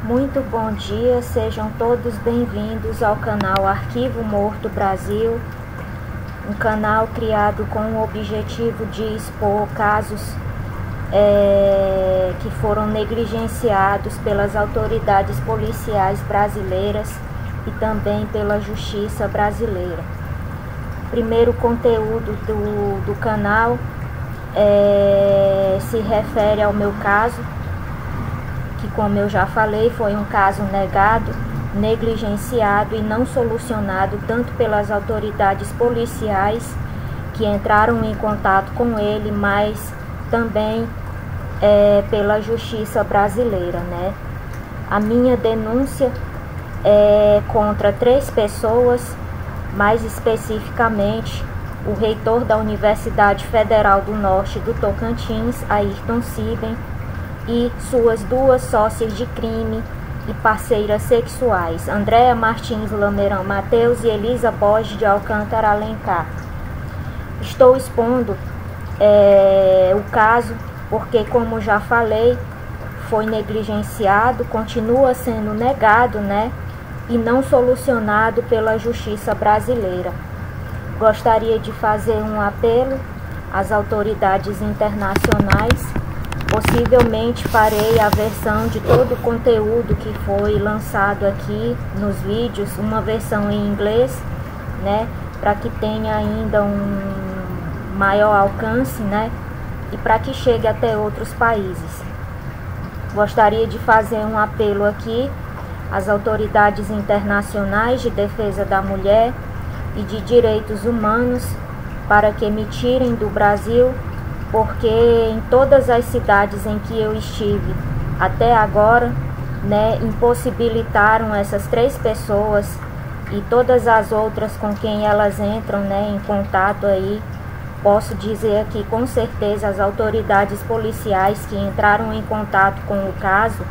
Muito bom dia, sejam todos bem-vindos ao canal Arquivo Morto Brasil, um canal criado com o objetivo de expor casos que foram negligenciados pelas autoridades policiais brasileiras e também pela justiça brasileira. O primeiro conteúdo do canal se refere ao meu caso, que, como eu já falei, foi um caso negado, negligenciado e não solucionado tanto pelas autoridades policiais que entraram em contato com ele, mas também pela justiça brasileira, né? A minha denúncia é contra 3 pessoas, mais especificamente o reitor da Universidade Federal do Norte do Tocantins, Ayrton Siben, e suas 2 sócias de crime e parceiras sexuais, Andréa Martins Lameirão Mateus e Elisa Borges de Alcântara Alencar. Estou expondo o caso porque, como já falei, foi negligenciado, continua sendo negado, né, e não solucionado pela justiça brasileira. Gostaria de fazer um apelo às autoridades internacionais. Possivelmente farei a versão de todo o conteúdo que foi lançado aqui nos vídeos, uma versão em inglês, né, para que tenha ainda um maior alcance, né, e para que chegue até outros países. Gostaria de fazer um apelo aqui às autoridades internacionais de defesa da mulher e de direitos humanos para que me tirem do Brasil, porque em todas as cidades em que eu estive até agora, né, impossibilitaram essas 3 pessoas e todas as outras com quem elas entram, né, em contato aí. Posso dizer aqui com certeza as autoridades policiais que entraram em contato com o caso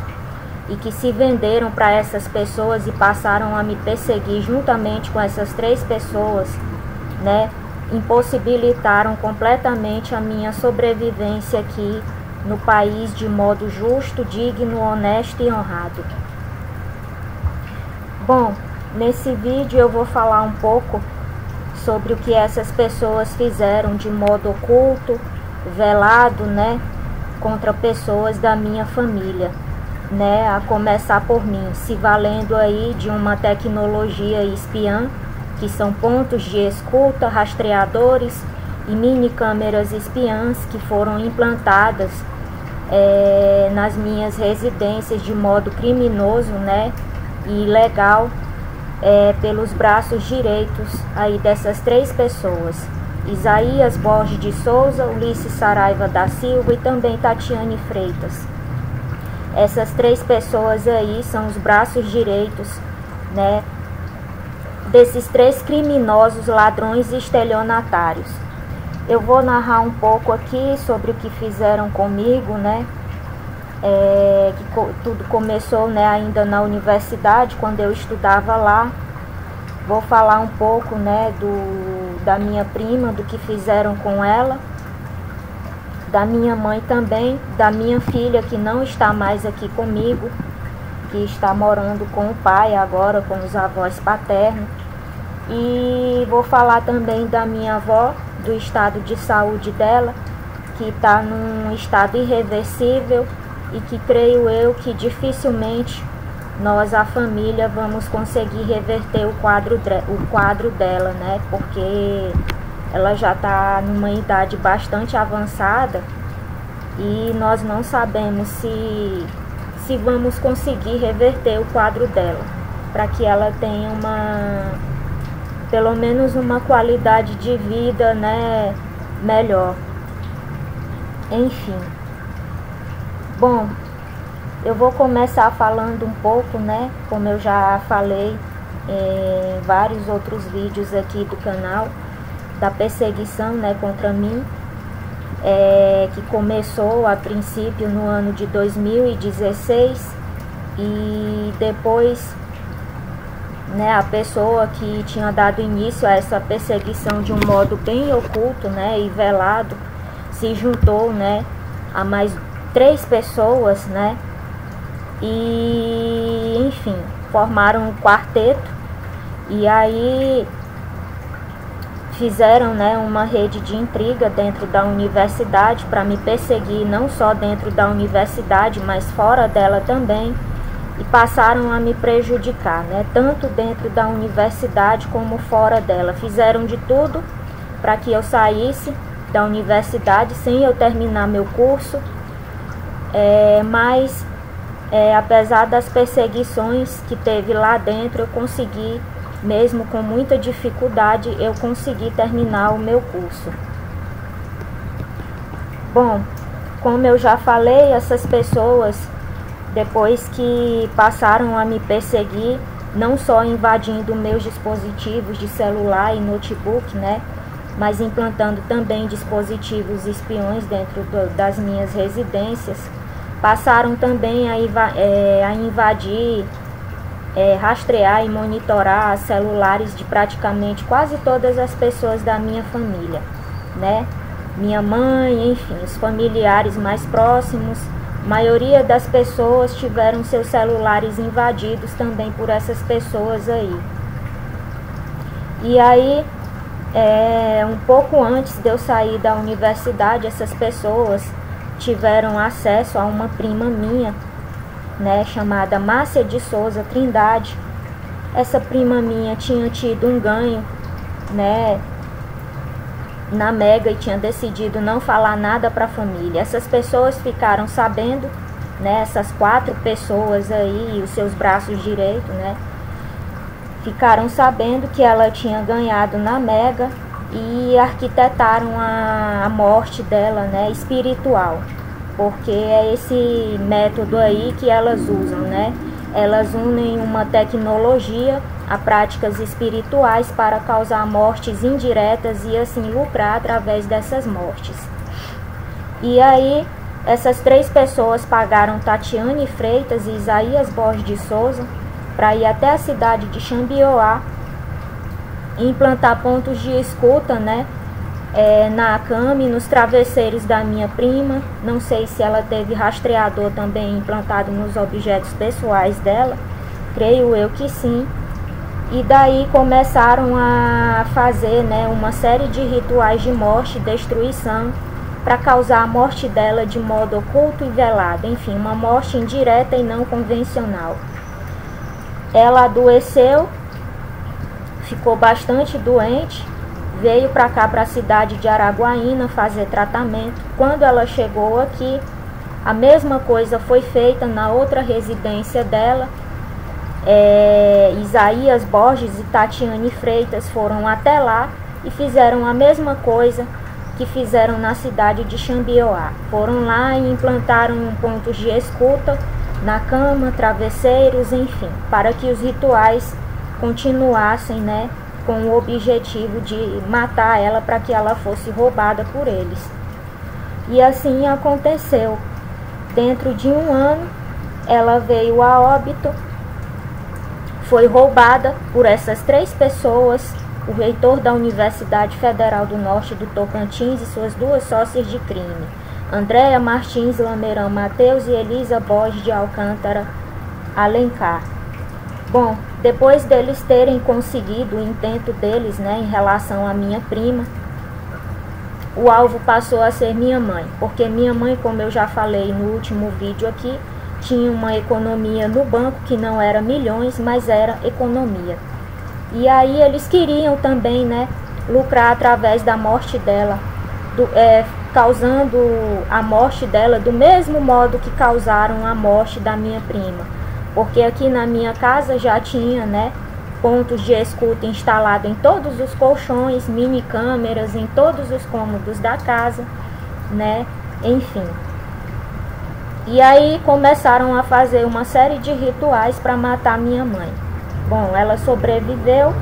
e que se venderam para essas pessoas e passaram a me perseguir juntamente com essas 3 pessoas, né, impossibilitaram completamente a minha sobrevivência aqui no país de modo justo, digno, honesto e honrado. Bom, nesse vídeo eu vou falar um pouco sobre o que essas pessoas fizeram de modo oculto, velado, né, contra pessoas da minha família, né, a começar por mim, se valendo aí de uma tecnologia espiã, que são pontos de escuta, rastreadores e mini câmeras espiãs que foram implantadas nas minhas residências de modo criminoso, né, e ilegal, pelos braços direitos aí dessas 3 pessoas, Isaías Borges de Souza, Ulisses Saraiva da Silva e também Tatiane Freitas. Essas 3 pessoas aí são os braços direitos, né, desses 3 criminosos ladrões e estelionatários. Eu vou narrar um pouco aqui sobre o que fizeram comigo, né? Tudo começou, né, ainda na universidade, quando eu estudava lá. Vou falar um pouco, né, da minha prima, do que fizeram com ela, da minha mãe também, da minha filha que não está mais aqui comigo, que está morando com o pai agora, com os avós paternos. E vou falar também da minha avó, do estado de saúde dela, que está num estado irreversível e que creio eu que dificilmente nós, a família, vamos conseguir reverter o quadro dela, né? Porque ela já está numa idade bastante avançada e nós não sabemos se vamos conseguir reverter o quadro dela, para que ela tenha pelo menos uma qualidade de vida, né, melhor. Enfim. Bom, eu vou começar falando um pouco, né, como eu já falei em vários outros vídeos aqui do canal, da perseguição, né, contra mim, que começou a princípio no ano de 2016 e depois, né, a pessoa que tinha dado início a essa perseguição de um modo bem oculto, né, e velado, se juntou, né, a mais 3 pessoas, né, e, enfim, formaram um quarteto e aí fizeram, né, uma rede de intriga dentro da universidade para me perseguir, não só dentro da universidade, mas fora dela também, e passaram a me prejudicar, né, tanto dentro da universidade como fora dela. Fizeram de tudo para que eu saísse da universidade sem eu terminar meu curso, mas apesar das perseguições que teve lá dentro, eu consegui, mesmo com muita dificuldade, eu consegui terminar o meu curso. Bom, como eu já falei, essas pessoas, depois que passaram a me perseguir, não só invadindo meus dispositivos de celular e notebook, né, mas implantando também dispositivos espiões dentro das minhas residências, passaram também a invadir, rastrear e monitorar celulares de praticamente quase todas as pessoas da minha família, né? Minha mãe, enfim, os familiares mais próximos. A maioria das pessoas tiveram seus celulares invadidos também por essas pessoas aí. E aí, um pouco antes de eu sair da universidade, essas pessoas tiveram acesso a uma prima minha, né, chamada Márcia de Souza Trindade. Essa prima minha tinha tido um ganho, né, na Mega e tinha decidido não falar nada para a família. Essas pessoas ficaram sabendo, né, essas 4 pessoas aí, os seus braços direitos, né, ficaram sabendo que ela tinha ganhado na Mega e arquitetaram a morte dela, né, espiritual. Porque é esse método aí que elas usam, né? Elas unem uma tecnologia a práticas espirituais para causar mortes indiretas e assim lucrar através dessas mortes. E aí, essas 3 pessoas pagaram Tatiane Freitas e Isaías Borges de Souza para ir até a cidade de Xambioá e implantar pontos de escuta, né? Na cama e nos travesseiros da minha prima. Não sei se ela teve rastreador também implantado nos objetos pessoais dela, creio eu que sim. E daí começaram a fazer, né, uma série de rituais de morte e destruição para causar a morte dela de modo oculto e velado, enfim, uma morte indireta e não convencional. Ela adoeceu, ficou bastante doente, veio para cá, para a cidade de Araguaína, fazer tratamento. Quando ela chegou aqui, a mesma coisa foi feita na outra residência dela. Isaías Borges e Tatiane Freitas foram até lá e fizeram a mesma coisa que fizeram na cidade de Xambioá. Foram lá e implantaram pontos de escuta na cama, travesseiros, enfim, para que os rituais continuassem, né, com o objetivo de matar ela para que ela fosse roubada por eles. E assim aconteceu. Dentro de um ano, ela veio a óbito, foi roubada por essas 3 pessoas, o reitor da Universidade Federal do Norte do Tocantins e suas 2 sócias de crime, Andréia Martins Lameirão Mateus e Elisa Borges de Alcântara Alencar. Bom, depois deles terem conseguido o intento deles, né, em relação à minha prima, o alvo passou a ser minha mãe, porque minha mãe, como eu já falei no último vídeo aqui, tinha uma economia no banco que não era milhões, mas era economia. E aí eles queriam também, né, lucrar através da morte dela, causando a morte dela do mesmo modo que causaram a morte da minha prima. Porque aqui na minha casa já tinha, né, pontos de escuta instalados em todos os colchões, mini câmeras em todos os cômodos da casa, né, enfim. E aí começaram a fazer uma série de rituais para matar minha mãe. Bom, ela sobreviveu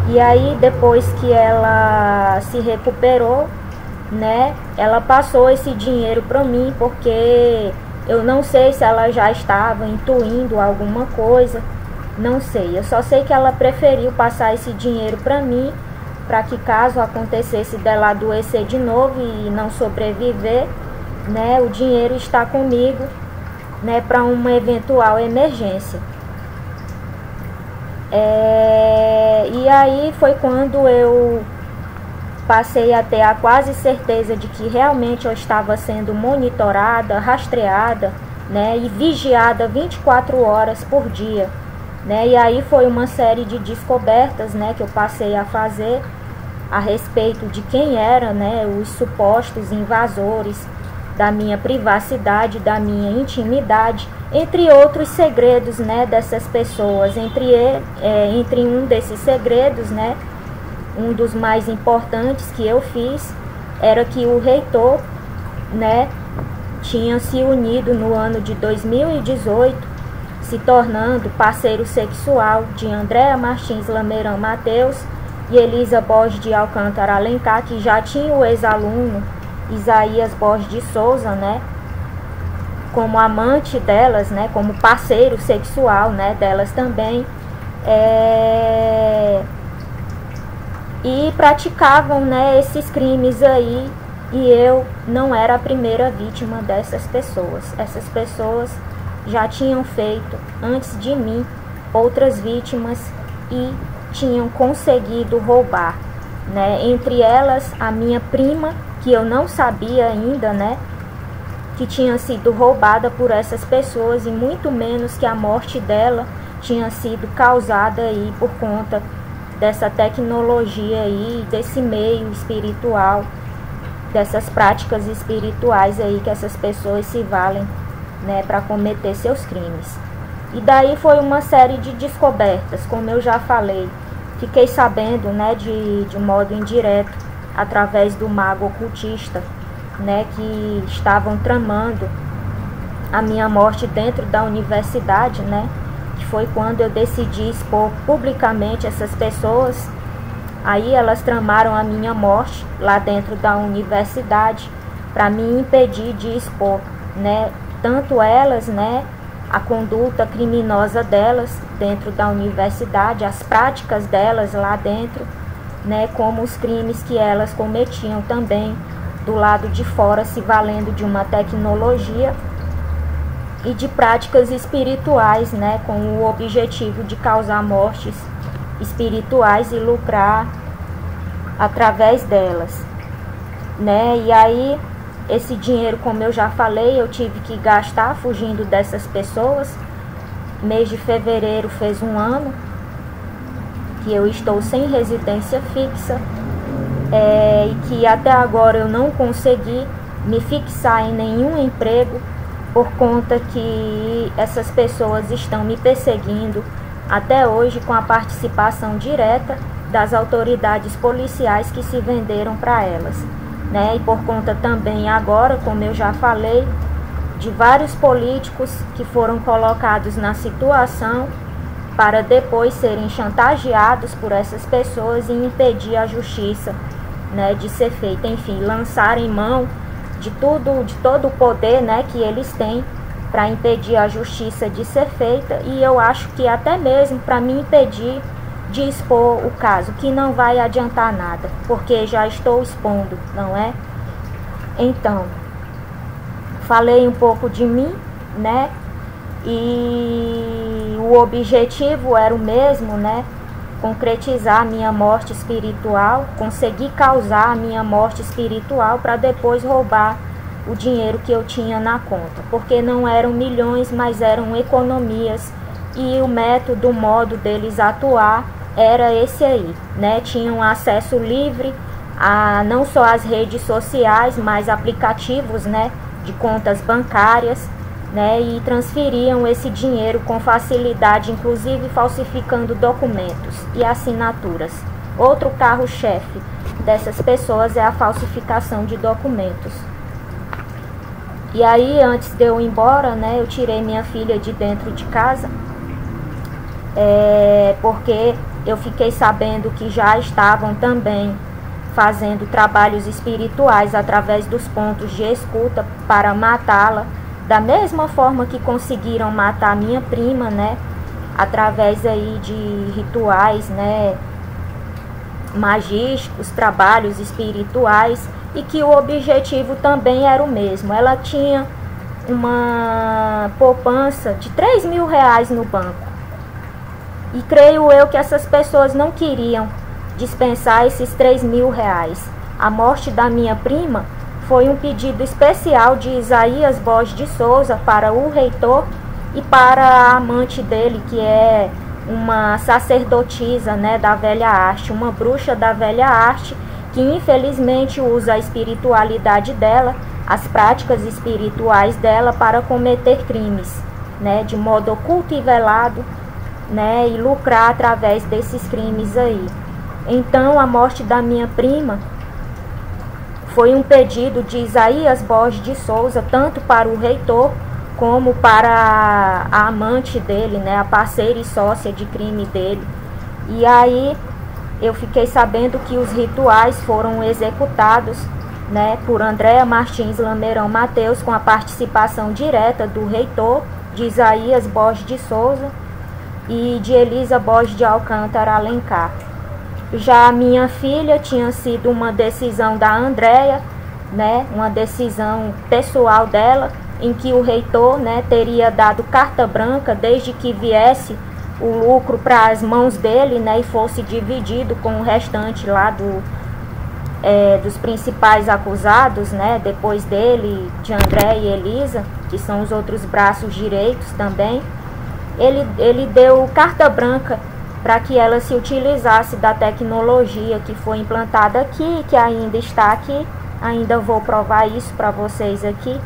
e aí depois que ela se recuperou, né, ela passou esse dinheiro para mim, porque eu não sei se ela já estava intuindo alguma coisa, não sei. Eu só sei que ela preferiu passar esse dinheiro para mim, para que caso acontecesse dela adoecer de novo e não sobreviver, né, o dinheiro está comigo, né, para uma eventual emergência. E aí foi quando eu passei a ter a quase certeza de que realmente eu estava sendo monitorada, rastreada, né, e vigiada 24 horas por dia, né? E aí foi uma série de descobertas, né, que eu passei a fazer a respeito de quem eram, né, os supostos invasores da minha privacidade, da minha intimidade, entre outros segredos, né, dessas pessoas. Entre um desses segredos, né, um dos mais importantes que eu fiz era que o reitor, né, tinha se unido no ano de 2018, se tornando parceiro sexual de Andréa Martins Lameirão Mateus e Elisa Borges de Alcântara Alencar, que já tinha o ex-aluno Isaías Borges de Souza, né, como amante delas, né, como parceiro sexual, né, delas também, e praticavam, né, esses crimes aí, e eu não era a primeira vítima dessas pessoas. Essas pessoas já tinham feito, antes de mim, outras vítimas e tinham conseguido roubar, né, entre elas a minha prima, que eu não sabia ainda, né, que tinha sido roubada por essas pessoas, e muito menos que a morte dela tinha sido causada aí por conta dessa tecnologia aí, desse meio espiritual, dessas práticas espirituais aí que essas pessoas se valem, né, para cometer seus crimes. E daí foi uma série de descobertas, como eu já falei. Fiquei sabendo, né, de modo indireto, através do mago ocultista, né, que estavam tramando a minha morte dentro da universidade, né, que foi quando eu decidi expor publicamente essas pessoas. Aí elas tramaram a minha morte lá dentro da universidade para me impedir de expor, né, tanto elas, né, a conduta criminosa delas dentro da universidade, as práticas delas lá dentro, né, como os crimes que elas cometiam também do lado de fora, se valendo de uma tecnologia e de práticas espirituais, né, com o objetivo de causar mortes espirituais e lucrar através delas, né? E aí esse dinheiro, como eu já falei, eu tive que gastar fugindo dessas pessoas. Mês de fevereiro fez um ano que eu estou sem residência fixa, e que até agora eu não consegui me fixar em nenhum emprego por conta que essas pessoas estão me perseguindo até hoje, com a participação direta das autoridades policiais que se venderam para elas, né? E por conta também agora, como eu já falei, de vários políticos que foram colocados na situação para depois serem chantageados por essas pessoas e impedir a justiça, né, de ser feita. Enfim, lançarem mão de todo o poder, né, que eles têm para impedir a justiça de ser feita, e eu acho que até mesmo para me impedir de expor o caso, que não vai adiantar nada, porque já estou expondo, não é? Então, falei um pouco de mim, né? E o objetivo era o mesmo, né? Concretizar a minha morte espiritual, conseguir causar a minha morte espiritual para depois roubar o dinheiro que eu tinha na conta, porque não eram milhões, mas eram economias, e o método, o modo deles atuar era esse aí, né? Tinham acesso livre a não só as redes sociais, mas aplicativos, né, de contas bancárias, né, e transferiam esse dinheiro com facilidade, inclusive falsificando documentos e assinaturas. Outro carro-chefe dessas pessoas é a falsificação de documentos. E aí, antes de eu ir embora, né, eu tirei minha filha de dentro de casa, porque eu fiquei sabendo que já estavam também fazendo trabalhos espirituais através dos pontos de escuta para matá-la, da mesma forma que conseguiram matar minha prima, né, através aí de rituais, né, magísticos, trabalhos espirituais, e que o objetivo também era o mesmo. Ela tinha uma poupança de R$ 3.000 no banco. E creio eu que essas pessoas não queriam dispensar esses R$ 3.000. A morte da minha prima foi um pedido especial de Isaías Borges de Souza para o reitor e para a amante dele, que é uma sacerdotisa, né, da velha arte, uma bruxa da velha arte, que infelizmente usa a espiritualidade dela, as práticas espirituais dela para cometer crimes, né, de modo oculto e velado, né, e lucrar através desses crimes aí. Então, a morte da minha prima foi um pedido de Isaías Borges de Souza, tanto para o reitor como para a amante dele, né, a parceira e sócia de crime dele. E aí eu fiquei sabendo que os rituais foram executados, né, por Andréa Martins Lameirão Mateus, com a participação direta do reitor, de Isaías Borges de Souza e de Elisa Borges de Alcântara Alencar. Já a minha filha tinha sido uma decisão da Andréa, né, uma decisão pessoal dela, em que o reitor, né, teria dado carta branca desde que viesse o lucro para as mãos dele, né, e fosse dividido com o restante lá dos principais acusados, né, depois dele, de André e Elisa, que são os outros braços direitos também. Ele deu carta branca para que ela se utilizasse da tecnologia que foi implantada aqui, que ainda está aqui. Ainda vou provar isso para vocês aqui,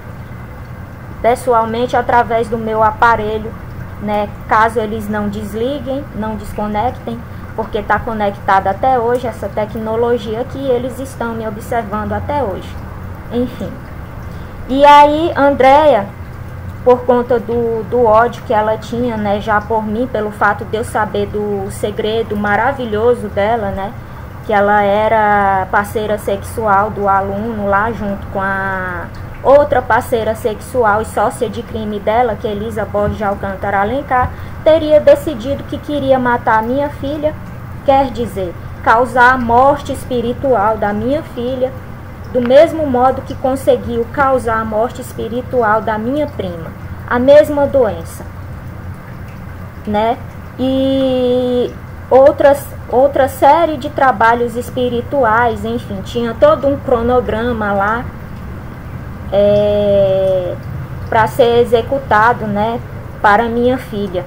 pessoalmente, através do meu aparelho, né, caso eles não desliguem, não desconectem, porque está conectada até hoje essa tecnologia que eles estão me observando até hoje. Enfim. E aí, Andréa, por conta do ódio que ela tinha, né, já por mim, pelo fato de eu saber do segredo maravilhoso dela, né, que ela era parceira sexual do aluno lá junto com a outra parceira sexual e sócia de crime dela, que é Elisa Borges de Alcântara Alencar, teria decidido que queria matar a minha filha, quer dizer, causar a morte espiritual da minha filha, do mesmo modo que conseguiu causar a morte espiritual da minha prima, a mesma doença, né? E outra série de trabalhos espirituais, enfim, tinha todo um cronograma lá para ser executado, né, para minha filha.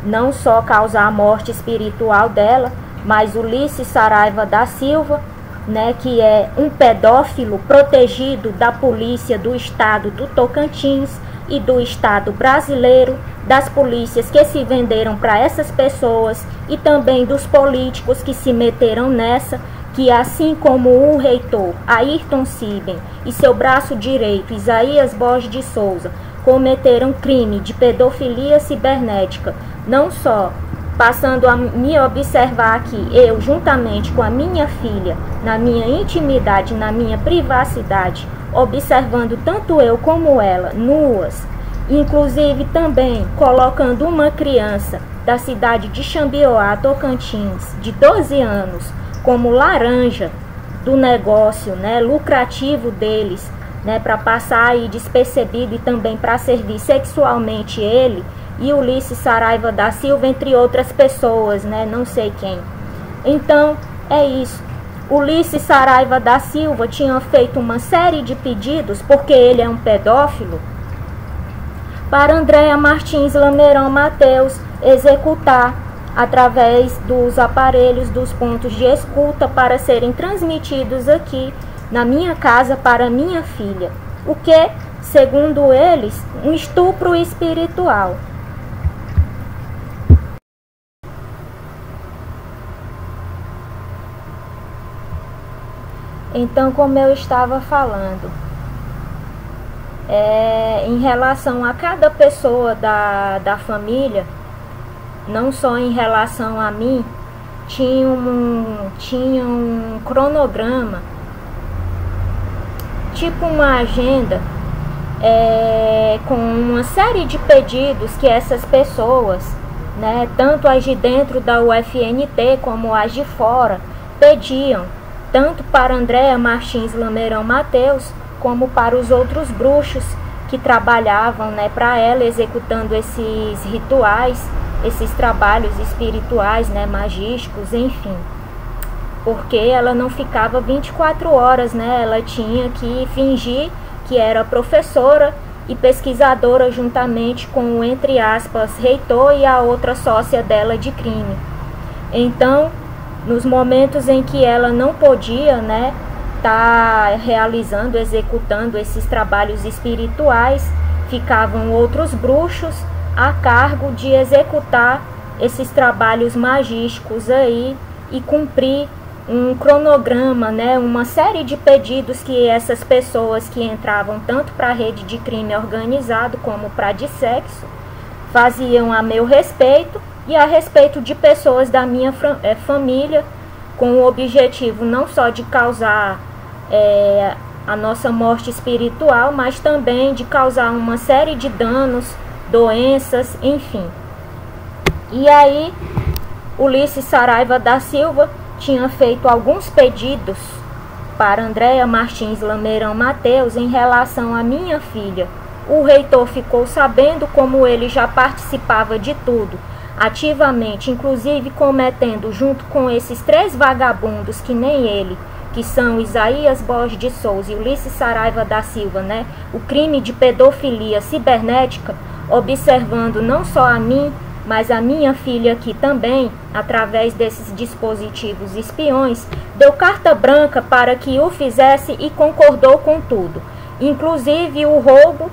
Não só causar a morte espiritual dela, mas Ulisses Saraiva da Silva, né, que é um pedófilo protegido da polícia do estado do Tocantins e do estado brasileiro, das polícias que se venderam para essas pessoas e também dos políticos que se meteram nessa, que assim como o reitor Ayrton Siben e seu braço direito Isaías Borges de Souza cometeram crime de pedofilia cibernética, não só passando a me observar aqui, eu juntamente com a minha filha, na minha intimidade, na minha privacidade, observando tanto eu como ela nuas, inclusive também colocando uma criança da cidade de Xambioá, Tocantins, de 12 anos, como laranja do negócio, né, lucrativo deles, né, para passar aí despercebido e também para servir sexualmente ele e Ulisses Saraiva da Silva, entre outras pessoas, né, não sei quem. Então, é isso. Ulisses Saraiva da Silva tinha feito uma série de pedidos, porque ele é um pedófilo, para Andréa Martins Lameirão Mateus executar através dos aparelhos dos pontos de escuta para serem transmitidos aqui na minha casa para minha filha. O que, segundo eles, um estupro espiritual. Então, como eu estava falando, em relação a cada pessoa da família, não só em relação a mim, tinha um cronograma, tipo uma agenda, com uma série de pedidos que essas pessoas, né, tanto as de dentro da UFNT como as de fora, pediam, tanto para Andréa Martins Lameirão Mateus, como para os outros bruxos que trabalhavam, né, para ela, executando esses rituais, esses trabalhos espirituais, né, magísticos, enfim. Porque ela não ficava 24 horas, né, ela tinha que fingir que era professora e pesquisadora juntamente com, entre aspas, reitor e a outra sócia dela de crime. Então, nos momentos em que ela não podia, né, tá realizando, executando esses trabalhos espirituais, ficavam outros bruxos a cargo de executar esses trabalhos magísticos aí e cumprir um cronograma, né, uma série de pedidos que essas pessoas que entravam tanto para a rede de crime organizado como para de sexo faziam a meu respeito e a respeito de pessoas da minha família, com o objetivo não só de causar a nossa morte espiritual, mas também de causar uma série de danos, doenças, enfim. E aí, Ulisses Saraiva da Silva tinha feito alguns pedidos para Andréa Martins Lameirão Mateus em relação à minha filha. O reitor ficou sabendo, como ele já participava de tudo, ativamente, inclusive cometendo junto com esses 3 vagabundos que nem ele, que são Isaías Borges de Souza e Ulisses Saraiva da Silva, né, o crime de pedofilia cibernética, observando não só a mim, mas a minha filha aqui também, através desses dispositivos espiões, deu carta branca para que o fizesse e concordou com tudo, inclusive o roubo,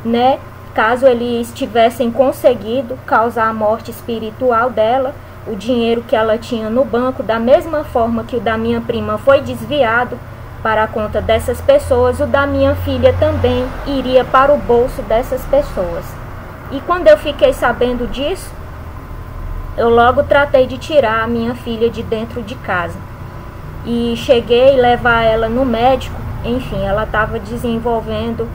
né, caso eles tivessem conseguido causar a morte espiritual dela, o dinheiro que ela tinha no banco, da mesma forma que o da minha prima foi desviado para a conta dessas pessoas, o da minha filha também iria para o bolso dessas pessoas. E quando eu fiquei sabendo disso, eu logo tratei de tirar a minha filha de dentro de casa. E cheguei a levar ela no médico, enfim, ela estava desenvolvendo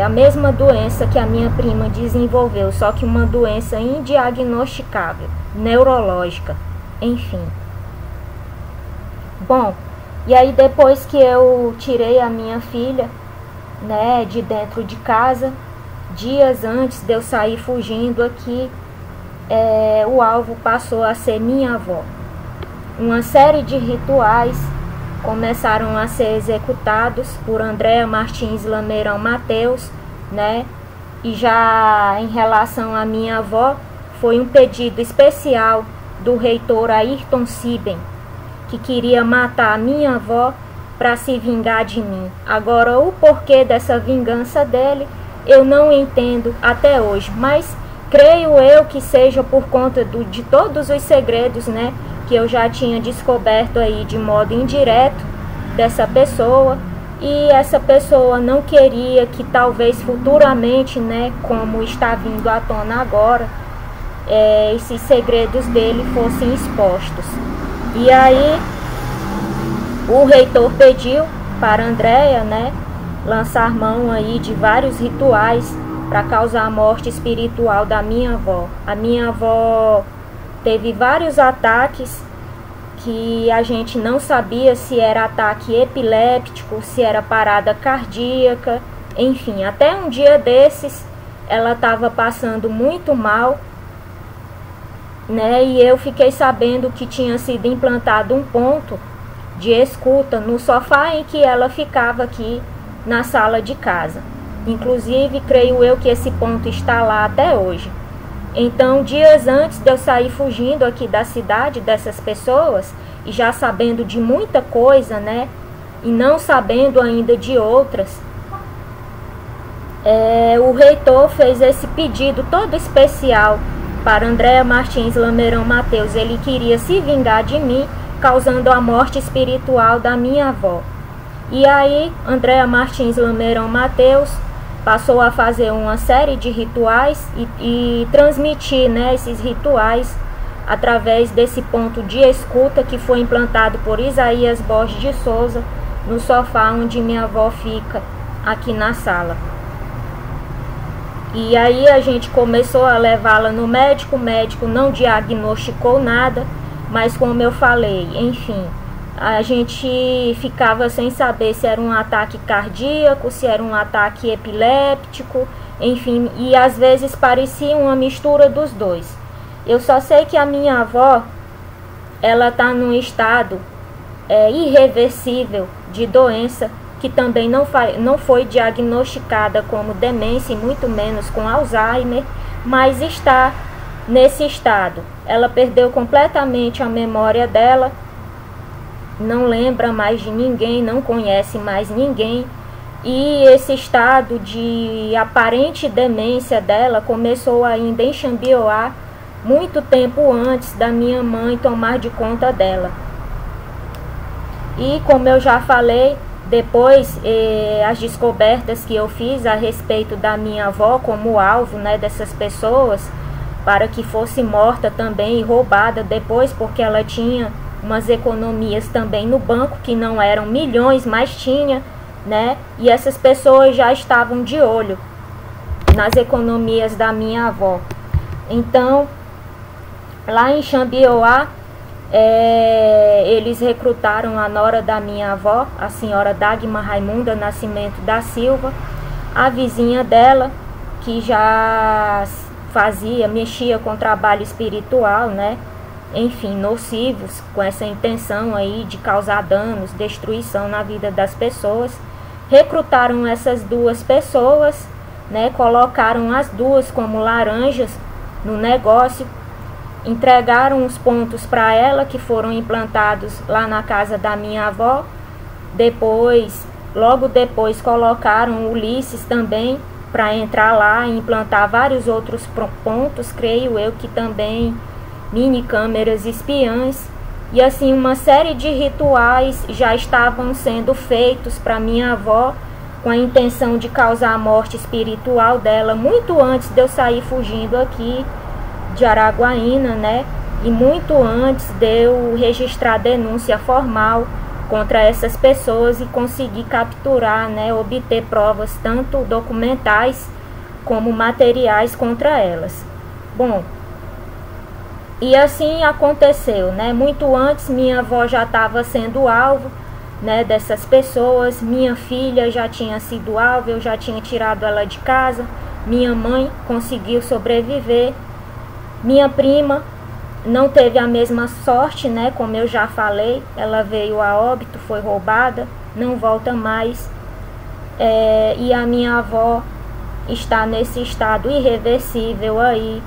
a mesma doença que a minha prima desenvolveu, só que uma doença indiagnosticável, neurológica, enfim. Bom, e aí depois que eu tirei a minha filha, né, de dentro de casa, dias antes de eu sair fugindo aqui, o alvo passou a ser minha avó. Uma série de rituais começaram a ser executados por Andréa Martins Lameirão Mateus, né? E já em relação à minha avó, foi um pedido especial do reitor Ayrton Siben, que queria matar a minha avó para se vingar de mim. Agora, o porquê dessa vingança dele, eu não entendo até hoje, mas creio eu que seja por conta de todos os segredos, né, que eu já tinha descoberto aí de modo indireto dessa pessoa, e essa pessoa não queria que talvez futuramente, né, como está vindo à tona agora, esses segredos dele fossem expostos. E aí o reitor pediu para Andréa, né, lançar mão aí de vários rituais para causar a morte espiritual da minha avó. A minha avó teve vários ataques que a gente não sabia se era ataque epiléptico, se era parada cardíaca, enfim, até um dia desses ela estava passando muito mal, né, e eu fiquei sabendo que tinha sido implantado um ponto de escuta no sofá em que ela ficava aqui na sala de casa. Inclusive, creio eu que esse ponto está lá até hoje. Então, dias antes de eu sair fugindo aqui da cidade dessas pessoas, e já sabendo de muita coisa, né, e não sabendo ainda de outras, o reitor fez esse pedido todo especial para Andréa Martins Lameirão Mateus. Ele queria se vingar de mim, causando a morte espiritual da minha avó. E aí, Andréa Martins Lameirão Mateus passou a fazer uma série de rituais e transmitir, né, esses rituais através desse ponto de escuta que foi implantado por Isaías Borges de Souza no sofá onde minha avó fica, aqui na sala. E aí a gente começou a levá-la no médico, o médico não diagnosticou nada, mas como eu falei, enfim, A gente ficava sem saber se era um ataque cardíaco, se era um ataque epiléptico, enfim, e às vezes parecia uma mistura dos dois. Eu só sei que a minha avó, ela está num estado irreversível de doença, que também não foi diagnosticada como demência e muito menos com Alzheimer, mas está nesse estado. Ela perdeu completamente a memória dela, não lembra mais de ninguém, não conhece mais ninguém, e esse estado de aparente demência dela começou ainda em Xambioá, muito tempo antes da minha mãe tomar de conta dela. E como eu já falei, depois as descobertas que eu fiz a respeito da minha avó como alvo, né, dessas pessoas, para que fosse morta também e roubada depois, porque ela tinha umas economias também no banco, que não eram milhões, mas tinha, né, e essas pessoas já estavam de olho nas economias da minha avó. Então, lá em Xambioá, eles recrutaram a nora da minha avó, a senhora Dagmar Raimunda Nascimento da Silva, a vizinha dela, que já mexia com trabalho espiritual, né? Enfim, nocivos, com essa intenção aí de causar danos, destruição na vida das pessoas. Recrutaram essas duas pessoas, né? Colocaram as duas como laranjas no negócio. Entregaram os pontos para ela, que foram implantados lá na casa da minha avó. Logo depois, colocaram Ulisses também para entrar lá e implantar vários outros pontos, creio eu que também mini câmeras espiãs. E assim, uma série de rituais já estavam sendo feitos para minha avó, com a intenção de causar a morte espiritual dela, muito antes de eu sair fugindo aqui de Araguaína, né? E muito antes de eu registrar denúncia formal contra essas pessoas e conseguir capturar, né? Obter provas tanto documentais como materiais contra elas. Bom, e assim aconteceu, né? Muito antes minha avó já estava sendo alvo, né, dessas pessoas. Minha filha já tinha sido alvo, eu já tinha tirado ela de casa. Minha mãe conseguiu sobreviver. Minha prima não teve a mesma sorte, né? Como eu já falei, ela veio a óbito, foi roubada, não volta mais. E a minha avó está nesse estado irreversível aí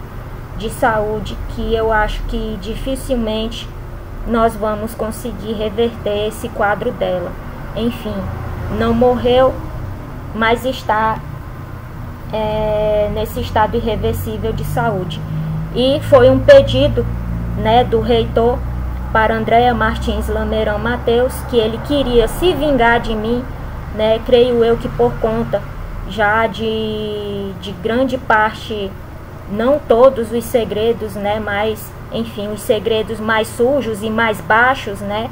de saúde, que eu acho que dificilmente nós vamos conseguir reverter esse quadro dela. Enfim, não morreu, mas está nesse estado irreversível de saúde. E foi um pedido, né, do reitor para Andréa Martins Lameirão Mateus, que ele queria se vingar de mim, né, creio eu que por conta já de grande parte, não todos os segredos, né, mas enfim, os segredos mais sujos e mais baixos, né,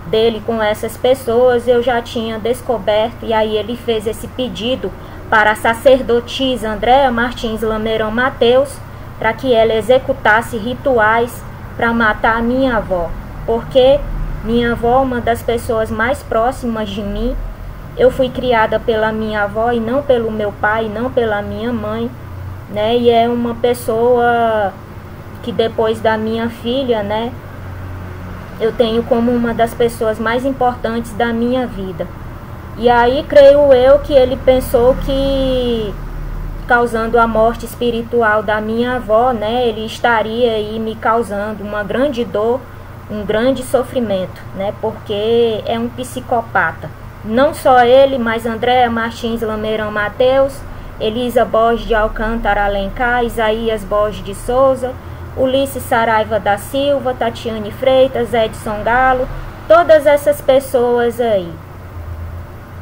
dele com essas pessoas, eu já tinha descoberto. E aí ele fez esse pedido para a sacerdotisa Andréa Martins Lameirão Mateus, para que ela executasse rituais para matar a minha avó, porque minha avó é uma das pessoas mais próximas de mim. Eu fui criada pela minha avó e não pelo meu pai, não pela minha mãe, né? E é uma pessoa que depois da minha filha, né, eu tenho como uma das pessoas mais importantes da minha vida. E aí creio eu que ele pensou que causando a morte espiritual da minha avó, né, ele estaria aí me causando uma grande dor, um grande sofrimento, né, porque é um psicopata. Não só ele, mas Andréa Martins Lameirão Mateus, Elisa Borges de Alcântara Alencar, Isaías Borges de Souza, Ulisses Saraiva da Silva, Tatiane Freitas, Edson Galo, todas essas pessoas aí,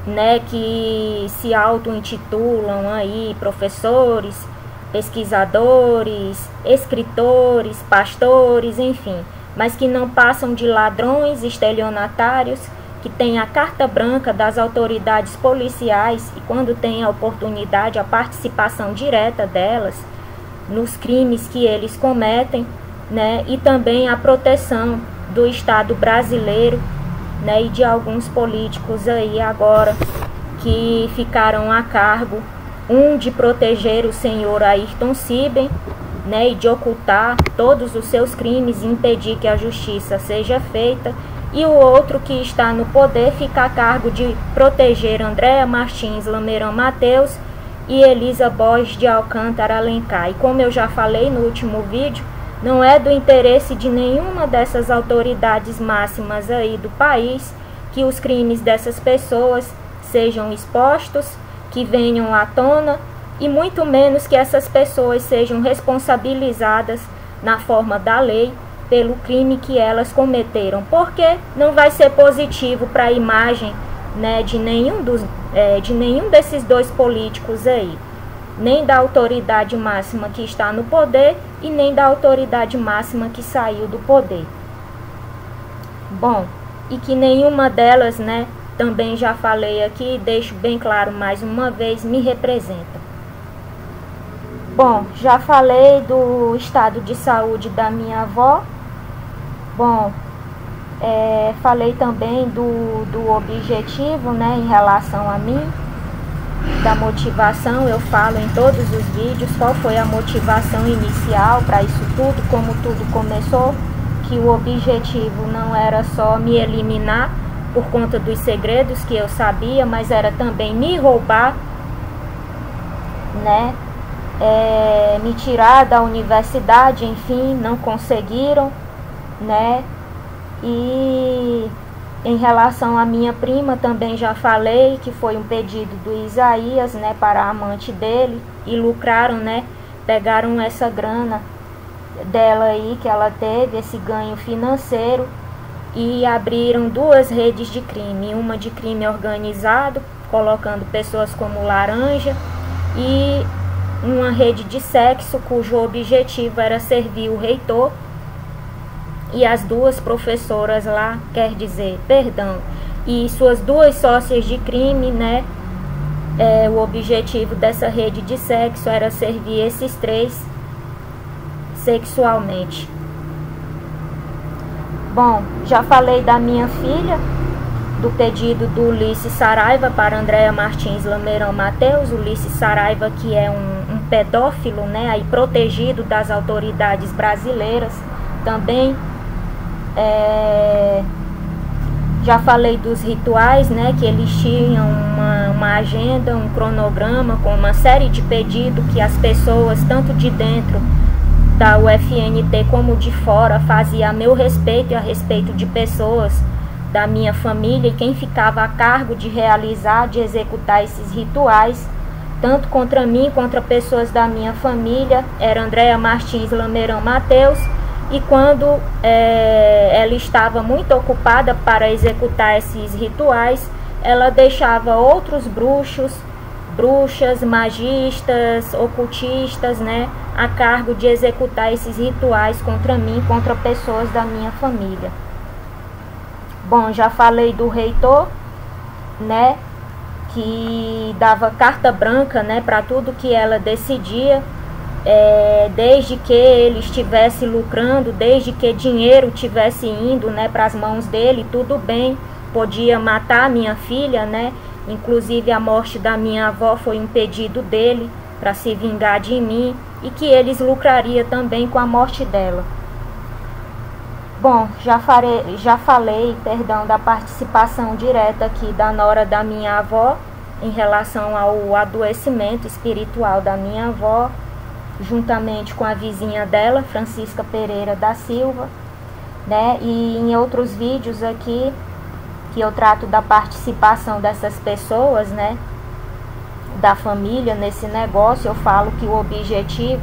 né, que se auto-intitulam aí professores, pesquisadores, escritores, pastores, enfim, mas que não passam de ladrões, estelionatários, que têm a carta branca das autoridades policiais e, quando tem a oportunidade, a participação direta delas nos crimes que eles cometem, né, e também a proteção do Estado brasileiro, né, e de alguns políticos aí agora que ficaram a cargo, um de proteger o senhor Ayrton Siben, né, e de ocultar todos os seus crimes e impedir que a justiça seja feita, e o outro que está no poder fica a cargo de proteger Andréa Martins Lameirão Mateus e Elisa Borges de Alcântara Alencar. E como eu já falei no último vídeo, não é do interesse de nenhuma dessas autoridades máximas aí do país que os crimes dessas pessoas sejam expostos, que venham à tona, e muito menos que essas pessoas sejam responsabilizadas na forma da lei pelo crime que elas cometeram, porque não vai ser positivo para a imagem, né, de nenhum desses dois políticos aí, nem da autoridade máxima que está no poder e nem da autoridade máxima que saiu do poder. Bom, e que nenhuma delas, né, também já falei aqui, deixo bem claro mais uma vez, me representa. Bom, já falei do estado de saúde da minha avó. Bom, falei também do objetivo, né, em relação a mim, da motivação. Eu falo em todos os vídeos qual foi a motivação inicial para isso tudo, como tudo começou, que o objetivo não era só me eliminar por conta dos segredos que eu sabia, mas era também me roubar, né, me tirar da universidade. Enfim, não conseguiram, né. E em relação à minha prima também já falei que foi um pedido do Isaías, né, para a amante dele, e lucraram, né, pegaram essa grana dela aí que ela teve, esse ganho financeiro, e abriram duas redes de crime, uma de crime organizado, colocando pessoas como Laranja, e uma rede de sexo cujo objetivo era servir o reitor e as duas professoras lá, e suas duas sócias de crime, né? O objetivo dessa rede de sexo era servir esses três sexualmente. Bom, já falei da minha filha, do pedido do Ulisses Saraiva para Andréa Martins Lameirão Mateus. Ulisses Saraiva, que é um pedófilo, né, aí protegido das autoridades brasileiras também. Já falei dos rituais, né, que eles tinham uma agenda, um cronograma com uma série de pedidos que as pessoas, tanto de dentro da UFNT como de fora, fazia a meu respeito e a respeito de pessoas da minha família, e quem ficava a cargo de realizar, de executar esses rituais, tanto contra mim, contra pessoas da minha família, era Andréa Martins Lameirão Mateus. E quando ela estava muito ocupada para executar esses rituais, ela deixava outros bruxos, bruxas, magistas, ocultistas, né, a cargo de executar esses rituais contra mim, contra pessoas da minha família. Bom, já falei do reitor, né, que dava carta branca, né, para tudo que ela decidia, desde que ele estivesse lucrando, desde que dinheiro estivesse indo, né, para as mãos dele, tudo bem, podia matar a minha filha, né. Inclusive a morte da minha avó foi um pedido dele para se vingar de mim, e que eles lucrariam também com a morte dela. Bom, já falei, da participação direta aqui da nora da minha avó em relação ao adoecimento espiritual da minha avó, juntamente com a vizinha dela, Francisca Pereira da Silva, né? E em outros vídeos aqui que eu trato da participação dessas pessoas, né, da família nesse negócio, eu falo que o objetivo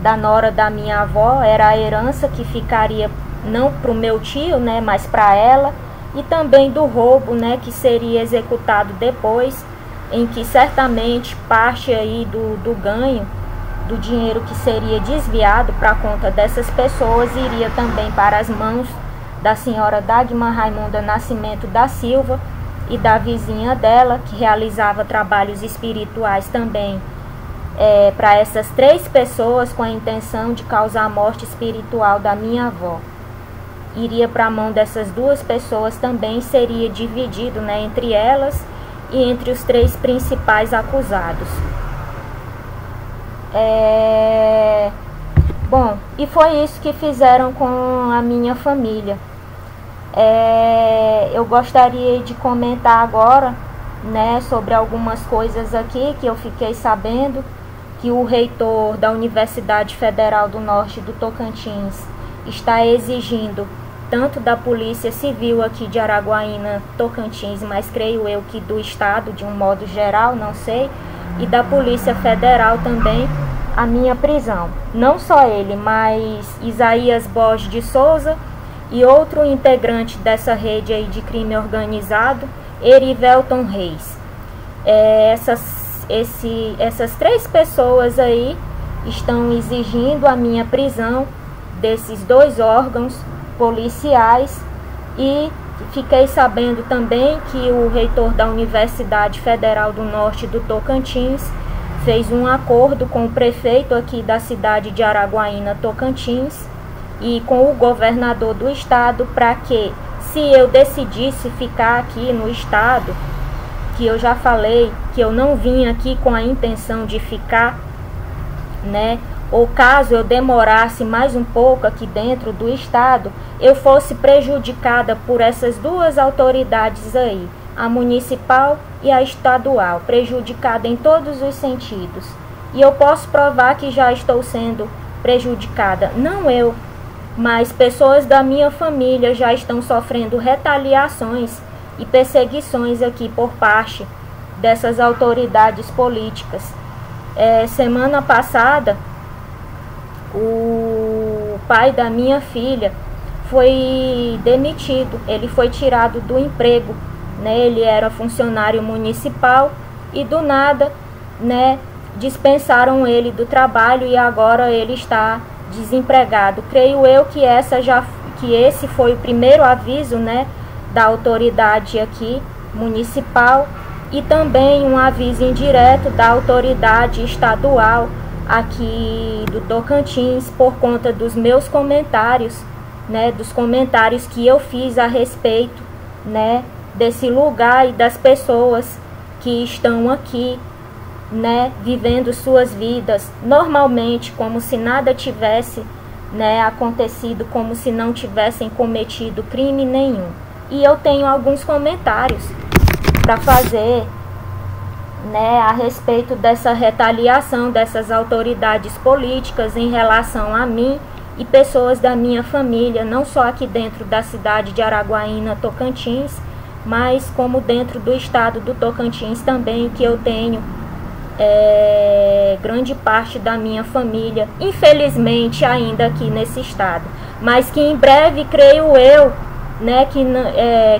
da nora da minha avó era a herança que ficaria não para o meu tio, né, mas para ela, e também do roubo, né, que seria executado depois, em que certamente parte aí do ganho, do dinheiro que seria desviado para a conta dessas pessoas, iria também para as mãos da senhora Dagmar Raimunda Nascimento da Silva e da vizinha dela, que realizava trabalhos espirituais também para essas três pessoas, com a intenção de causar a morte espiritual da minha avó. iria para a mão dessas duas pessoas também seria dividido, né, entre elas e entre os 3 principais acusados. Bom, e foi isso que fizeram com a minha família. Eu gostaria de comentar agora, né, sobre algumas coisas aqui que eu fiquei sabendo, que o reitor da Universidade Federal do Norte do Tocantins está exigindo, tanto da Polícia Civil aqui de Araguaína, Tocantins, mas creio eu que do Estado de um modo geral, não sei, e da Polícia Federal também, a minha prisão. Não só ele, mas Isaías Borges de Souza e outro integrante dessa rede aí de crime organizado, Erivelton Reis. Essas 3 pessoas aí estão exigindo a minha prisão desses 2 órgãos policiais, e fiquei sabendo também que o reitor da Universidade Federal do Norte do Tocantins fez um acordo com o prefeito aqui da cidade de Araguaína, Tocantins, e com o governador do estado, para que, se eu decidisse ficar aqui no estado, que eu já falei que eu não vim aqui com a intenção de ficar, né, ou caso eu demorasse mais um pouco aqui dentro do estado, eu fosse prejudicada por essas 2 autoridades aí, a municipal e a estadual, prejudicada em todos os sentidos. E eu posso provar que já estou sendo prejudicada, não eu, mas pessoas da minha família já estão sofrendo retaliações e perseguições aqui por parte dessas autoridades políticas. Semana passada, o pai da minha filha foi demitido, ele foi tirado do emprego, né? Ele era funcionário municipal e do nada, né, dispensaram ele do trabalho e agora ele está desempregado. Creio eu que esse foi o primeiro aviso, né, da autoridade aqui municipal, e também um aviso indireto da autoridade estadual aqui do Tocantins, por conta dos meus comentários, né, dos comentários que eu fiz a respeito, né, desse lugar e das pessoas que estão aqui, né, vivendo suas vidas normalmente, como se nada tivesse, né, acontecido, como se não tivessem cometido crime nenhum. E eu tenho alguns comentários para fazer, né, a respeito dessa retaliação dessas autoridades políticas em relação a mim e pessoas da minha família, não só aqui dentro da cidade de Araguaína, Tocantins, mas como dentro do estado do Tocantins também, que eu tenho grande parte da minha família, infelizmente, ainda aqui nesse estado, mas que em breve, creio eu, né,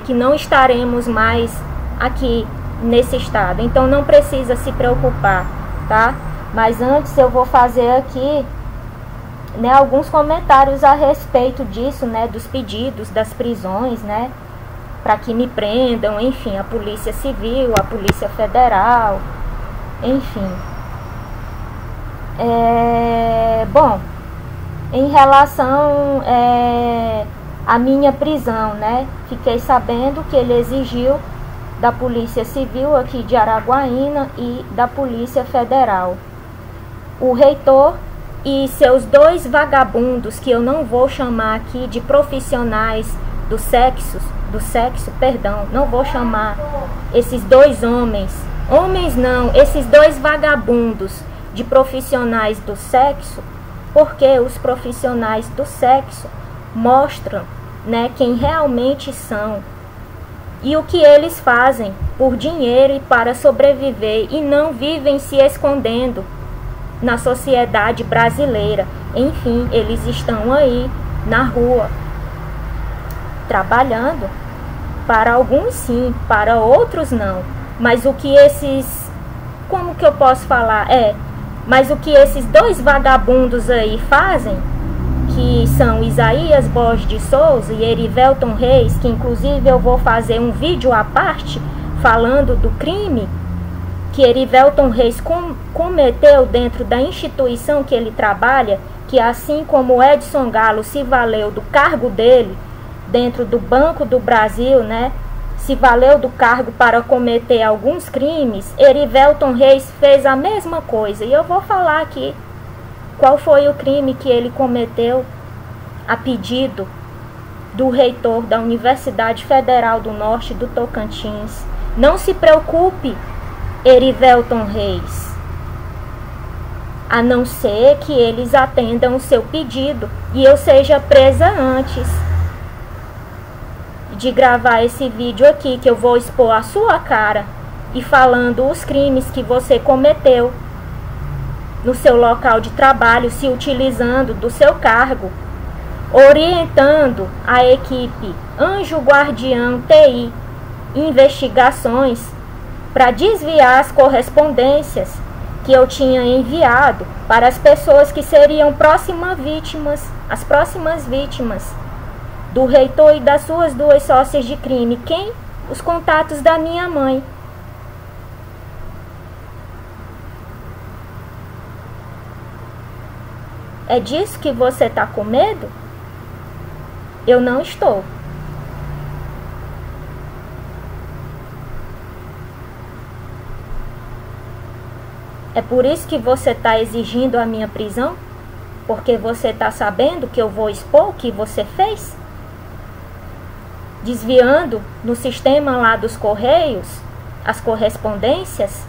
que não estaremos mais aqui nesse estado. Então não precisa se preocupar, tá? Mas antes eu vou fazer aqui, né, alguns comentários a respeito disso, né, dos pedidos, das prisões, né, para que me prendam, enfim, a Polícia Civil, a Polícia Federal, enfim. Bom, em relação à minha prisão, né, fiquei sabendo que ele exigiu da Polícia Civil aqui de Araguaína e da Polícia Federal. O reitor e seus 2 vagabundos, que eu não vou chamar aqui de profissionais do sexo, não vou chamar esses 2 homens não, esses 2 vagabundos de profissionais do sexo, porque os profissionais do sexo mostram, né, quem realmente são e o que eles fazem por dinheiro e para sobreviver, e não vivem se escondendo na sociedade brasileira. Enfim, eles estão aí na rua trabalhando, para alguns sim, para outros não. Mas o que como que eu posso falar? Mas o que esses 2 vagabundos aí fazem, que são Isaías Borges de Souza e Erivelton Reis, que inclusive eu vou fazer um vídeo à parte falando do crime que Erivelton Reis cometeu dentro da instituição que ele trabalha, que assim como Edson Galo se valeu do cargo dele, dentro do Banco do Brasil, né, se valeu do cargo para cometer alguns crimes, Erivelton Reis fez a mesma coisa. E eu vou falar aqui qual foi o crime que ele cometeu a pedido do reitor da Universidade Federal do Norte do Tocantins. Não se preocupe, Erivelton Reis, a não ser que eles atendam o seu pedido e eu seja presa antes de gravar esse vídeo aqui, que eu vou expor a sua cara e falando os crimes que você cometeu no seu local de trabalho, se utilizando do seu cargo, orientando a equipe Anjo Guardião TI Investigações para desviar as correspondências que eu tinha enviado para as pessoas que seriam as próximas vítimas do reitor e das suas duas sócias de crime. Quem? Os contatos da minha mãe. É disso que você está com medo? Eu não estou. É por isso que você está exigindo a minha prisão? Porque você está sabendo que eu vou expor o que você fez? Desviando no sistema lá dos Correios as correspondências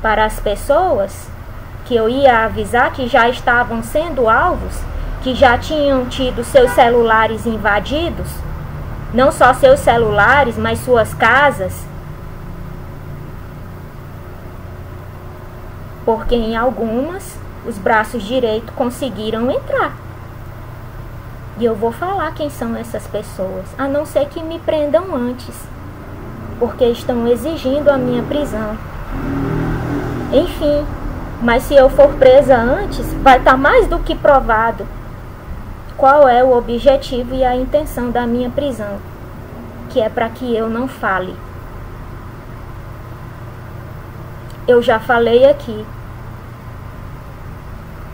para as pessoas que eu ia avisar que já estavam sendo alvos, que já tinham tido seus celulares invadidos, não só seus celulares, mas suas casas, porque em algumas os braços direitos conseguiram entrar. E eu vou falar quem são essas pessoas, a não ser que me prendam antes, porque estão exigindo a minha prisão. Enfim, mas se eu for presa antes, vai estar mais do que provado qual é o objetivo e a intenção da minha prisão, que é para que eu não fale. Eu já falei aqui,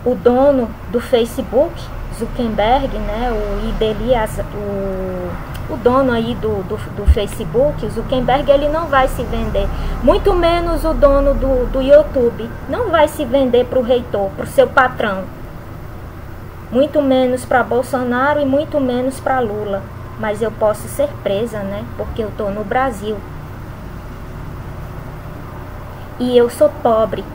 o dono do Facebook, Zuckerberg, né, o dono aí do Facebook, o Zuckerberg, ele não vai se vender, muito menos o dono do YouTube, não vai se vender para o reitor, para o seu patrão, muito menos para Bolsonaro e muito menos para Lula. Mas eu posso ser presa, né, porque eu estou no Brasil. E eu sou pobre.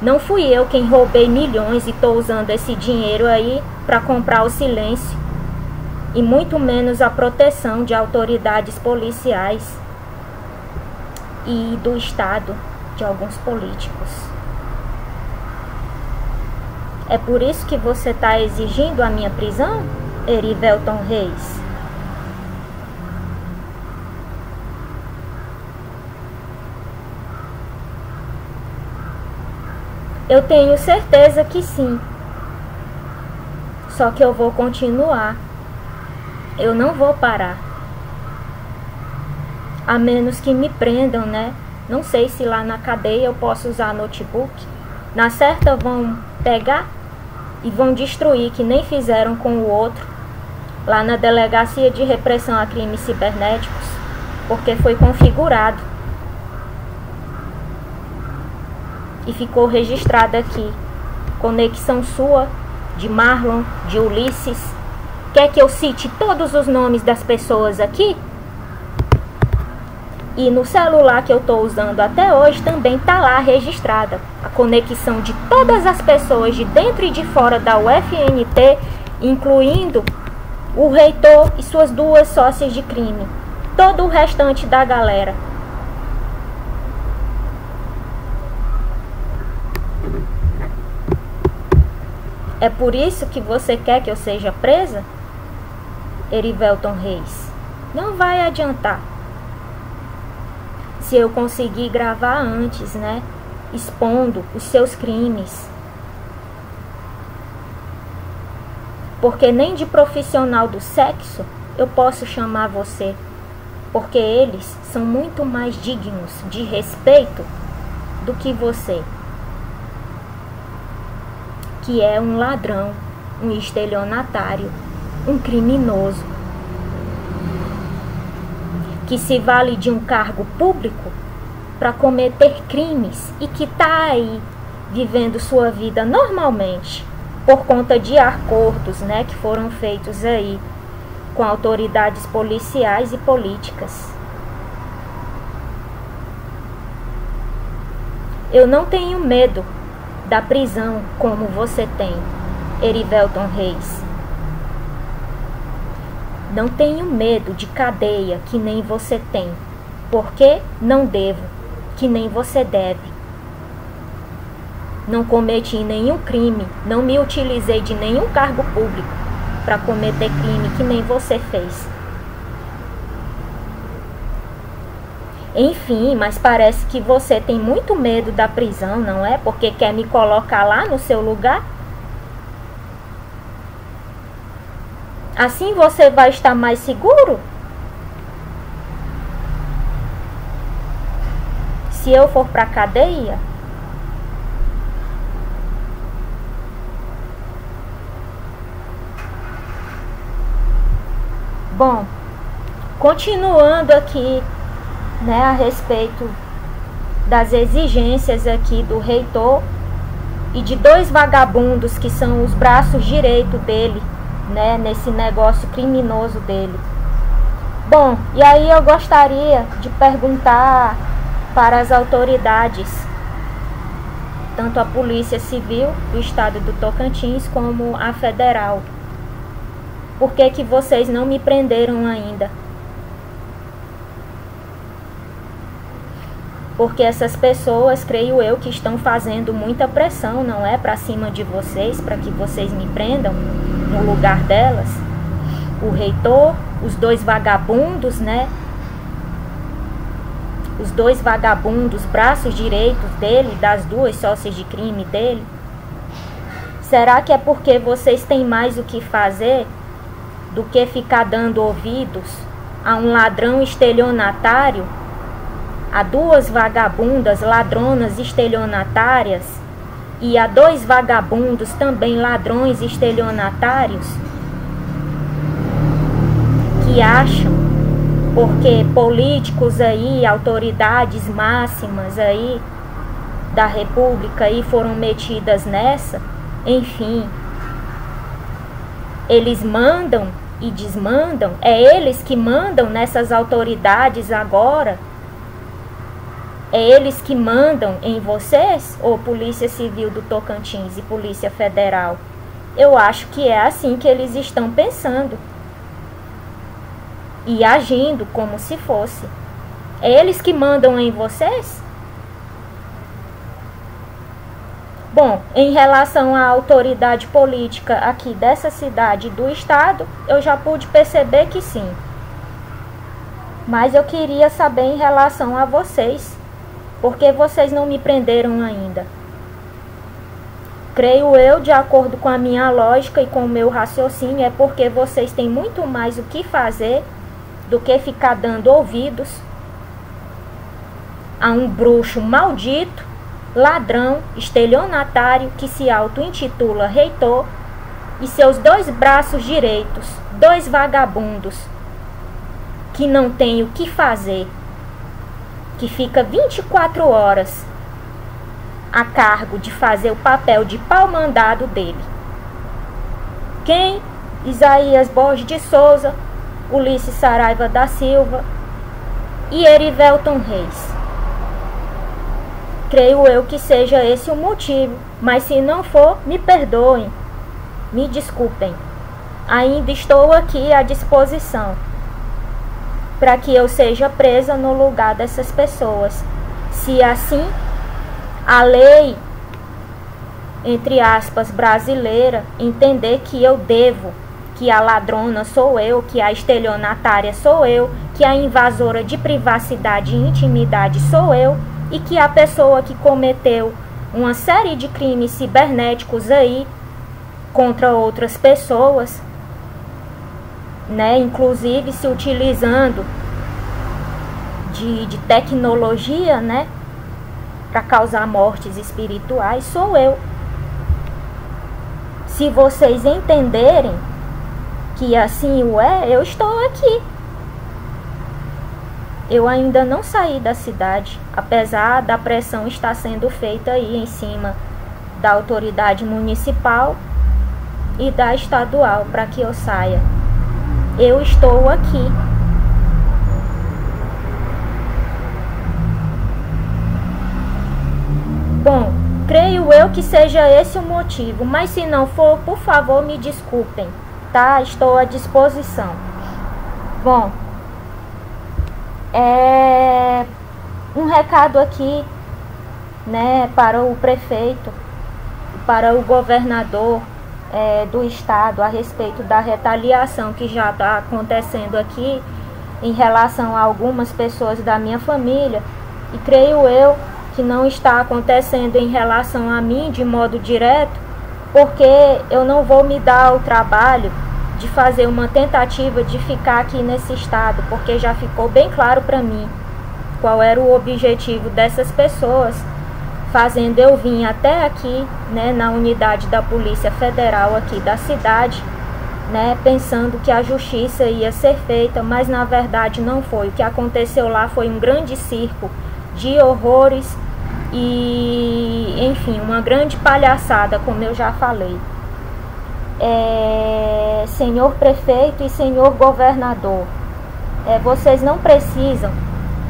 Não fui eu quem roubei milhões e estou usando esse dinheiro aí para comprar o silêncio e muito menos a proteção de autoridades policiais e do Estado, de alguns políticos. É por isso que você está exigindo a minha prisão, Erivelton Reis? Eu tenho certeza que sim. Só que eu vou continuar. Eu não vou parar. A menos que me prendam, né? Não sei se lá na cadeia eu posso usar notebook. Na certa vão pegar e vão destruir, que nem fizeram com o outro, lá na Delegacia de Repressão a Crimes Cibernéticos, porque foi configurado. E ficou registrado aqui, conexão sua, de Marlon, de Ulisses. Quer que eu cite todos os nomes das pessoas aqui? E no celular que eu estou usando até hoje também está lá registrada a conexão de todas as pessoas de dentro e de fora da UFNT, incluindo o reitor e suas duas sócias de crime, todo o restante da galera. É por isso que você quer que eu seja presa, Erivelton Reis? Não vai adiantar. Se eu conseguir gravar antes, né, expondo os seus crimes. Porque nem de profissional do sexo eu posso chamar você, porque eles são muito mais dignos de respeito do que você, que é um ladrão, um estelionatário, um criminoso. que se vale de um cargo público para cometer crimes e que está aí vivendo sua vida normalmente por conta de acordos, né, que foram feitos aí com autoridades policiais e políticas. Eu não tenho medo da prisão como você tem, Erivelton Reis. Não tenho medo de cadeia que nem você tem, porque não devo, que nem você deve. Não cometi nenhum crime, não me utilizei de nenhum cargo público para cometer crime que nem você fez. Enfim, mas parece que você tem muito medo da prisão, não é? Porque quer me colocar lá no seu lugar? Assim você vai estar mais seguro? Se eu for para a cadeia? Bom, continuando aqui, né, a respeito das exigências aqui do reitor e de dois vagabundos que são os braços direitos dele, né, nesse negócio criminoso dele. Bom, e aí eu gostaria de perguntar para as autoridades, tanto a Polícia Civil do Estado do Tocantins como a Federal, por que vocês não me prenderam ainda? Porque essas pessoas, creio eu, que estão fazendo muita pressão, não é? Para cima de vocês, para que vocês me prendam no lugar delas. O reitor, os dois vagabundos, né? Os dois vagabundos, braços direitos dele, das duas sócias de crime dele. Será que é porque vocês têm mais o que fazer do que ficar dando ouvidos a um ladrão estelionatário? A duas vagabundas ladronas estelionatárias e a dois vagabundos também ladrões estelionatários que acham, porque políticos aí, autoridades máximas aí da República aí foram metidas nessa, enfim, eles mandam e desmandam, é eles que mandam nessas autoridades agora. É eles que mandam em vocês, ou Polícia Civil do Tocantins e Polícia Federal? Eu acho que é assim que eles estão pensando e agindo como se fosse. É eles que mandam em vocês? Bom, em relação à autoridade política aqui dessa cidade e do estado, eu já pude perceber que sim. Mas eu queria saber em relação a vocês. Por que vocês não me prenderam ainda? Creio eu, de acordo com a minha lógica e com o meu raciocínio, é porque vocês têm muito mais o que fazer do que ficar dando ouvidos a um bruxo maldito, ladrão, estelionatário que se auto-intitula reitor e seus dois braços direitos, dois vagabundos que não têm o que fazer, que fica 24 horas a cargo de fazer o papel de pau-mandado dele. Quem? Isaías Borges de Souza, Ulisses Saraiva da Silva e Erivelton Reis. Creio eu que seja esse o motivo, mas se não for, me perdoem, me desculpem. Ainda estou aqui à disposição para que eu seja presa no lugar dessas pessoas. Se assim a lei, entre aspas, brasileira, entender que eu devo, que a ladrona sou eu, que a estelionatária sou eu, que a invasora de privacidade e intimidade sou eu, e que a pessoa que cometeu uma série de crimes cibernéticos aí contra outras pessoas, né, inclusive se utilizando de tecnologia, né, para causar mortes espirituais, sou eu. Se vocês entenderem que assim o é, eu estou aqui. Eu ainda não saí da cidade, apesar da pressão estar sendo feita aí em cima da autoridade municipal e da estadual para que eu saia. Eu estou aqui. Bom, creio eu que seja esse o motivo, mas se não for, por favor, me desculpem, tá? Estou à disposição. Bom, um recado aqui, né, para o prefeito, para o governador do estado a respeito da retaliação que já está acontecendo aqui em relação a algumas pessoas da minha família, e creio eu que não está acontecendo em relação a mim de modo direto, porque eu não vou me dar o trabalho de fazer uma tentativa de ficar aqui nesse estado, porque já ficou bem claro para mim qual era o objetivo dessas pessoas, fazendo eu vir até aqui, né, na unidade da Polícia Federal aqui da cidade, né, pensando que a justiça ia ser feita, mas na verdade não foi. O que aconteceu lá foi um grande circo de horrores e, enfim, uma grande palhaçada, como eu já falei. Senhor prefeito e senhor governador, vocês não precisam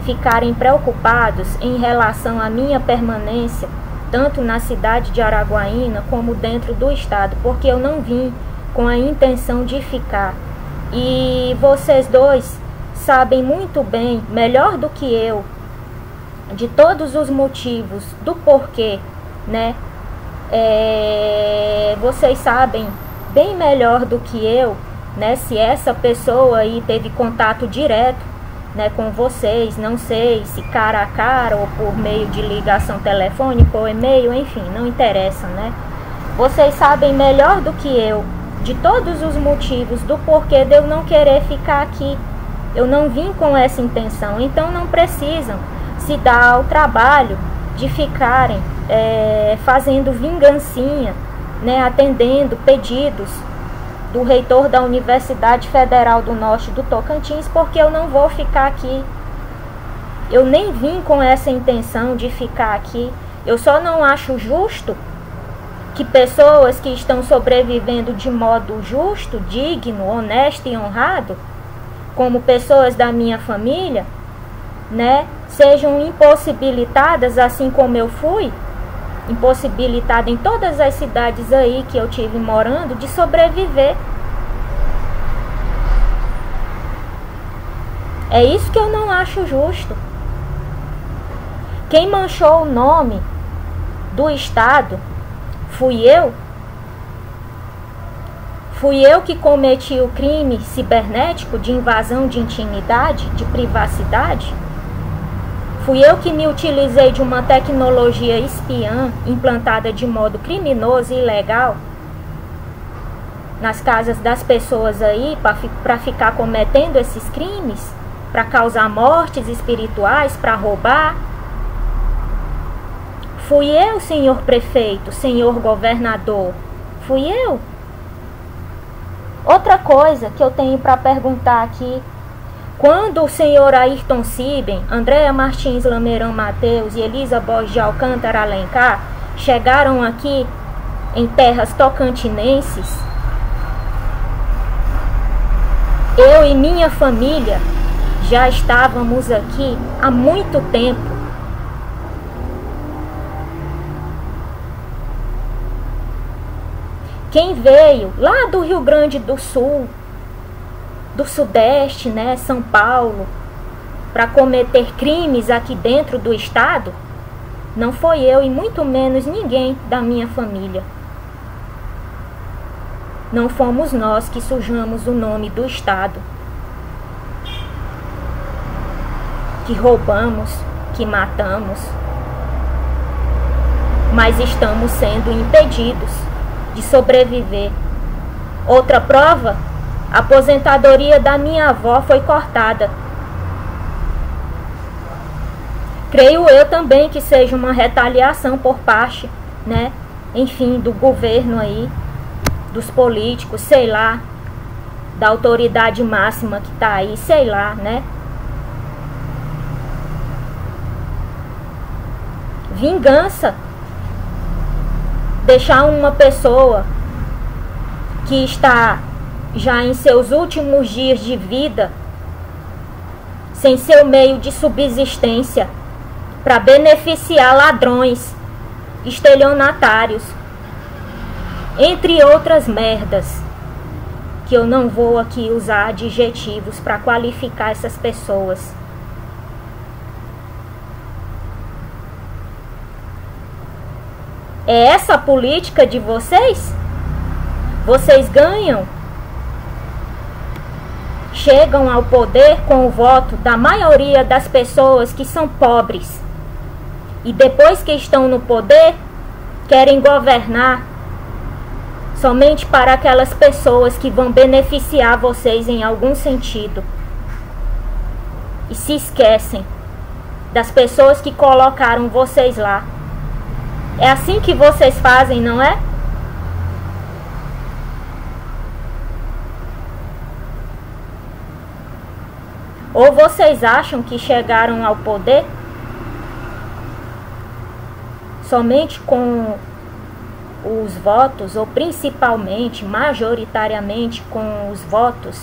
ficarem preocupados em relação à minha permanência, tanto na cidade de Araguaína como dentro do estado, porque eu não vim com a intenção de ficar. E vocês dois sabem muito bem, melhor do que eu, de todos os motivos do porquê, né? Vocês sabem bem melhor do que eu, né, se essa pessoa aí teve contato direto, né, com vocês, não sei se cara a cara ou por meio de ligação telefônica ou e-mail, enfim, não interessa, né? Vocês sabem melhor do que eu de todos os motivos do porquê de eu não querer ficar aqui. Eu não vim com essa intenção, então não precisam se dar ao trabalho de ficarem fazendo vingancinha, né, atendendo pedidos do reitor da Universidade Federal do Norte do Tocantins, porque eu não vou ficar aqui. Eu nem vim com essa intenção de ficar aqui. Eu só não acho justo que pessoas que estão sobrevivendo de modo justo, digno, honesto e honrado, como pessoas da minha família, né, sejam impossibilitadas, assim como eu fui impossibilitada em todas as cidades aí que eu tive morando, de sobreviver. É isso que eu não acho justo. Quem manchou o nome do estado fui eu. Fui eu que cometi o crime cibernético de invasão de intimidade, de privacidade. Fui eu que me utilizei de uma tecnologia espiã implantada de modo criminoso e ilegal nas casas das pessoas aí para ficar cometendo esses crimes, para causar mortes espirituais, para roubar. Fui eu, senhor prefeito, senhor governador. Fui eu. Outra coisa que eu tenho para perguntar aqui: quando o senhor Ayrton Siben, Andréa Martins Lameirão Mateus e Elisa Borges de Alcântara Alencar chegaram aqui em terras tocantinenses, eu e minha família já estávamos aqui há muito tempo. Quem veio lá do Rio Grande do Sul, do Sudeste, né, São Paulo, para cometer crimes aqui dentro do estado, não foi eu e muito menos ninguém da minha família. Não fomos nós que sujamos o nome do estado, que roubamos, que matamos, mas estamos sendo impedidos de sobreviver. Outra prova: a aposentadoria da minha avó foi cortada. Creio eu também que seja uma retaliação por parte, né, enfim, do governo aí, dos políticos, sei lá, da autoridade máxima que tá aí, sei lá, né? vingança. Deixar uma pessoa que está já em seus últimos dias de vida, sem seu meio de subsistência, para beneficiar ladrões, estelionatários, entre outras merdas, que eu não vou aqui usar adjetivos para qualificar essas pessoas. É essa a política de vocês? Vocês ganham, chegam ao poder com o voto da maioria das pessoas que são pobres. E depois que estão no poder, querem governar somente para aquelas pessoas que vão beneficiar vocês em algum sentido. E se esquecem das pessoas que colocaram vocês lá. É assim que vocês fazem, não é? Ou vocês acham que chegaram ao poder somente com os votos, ou principalmente, majoritariamente, com os votos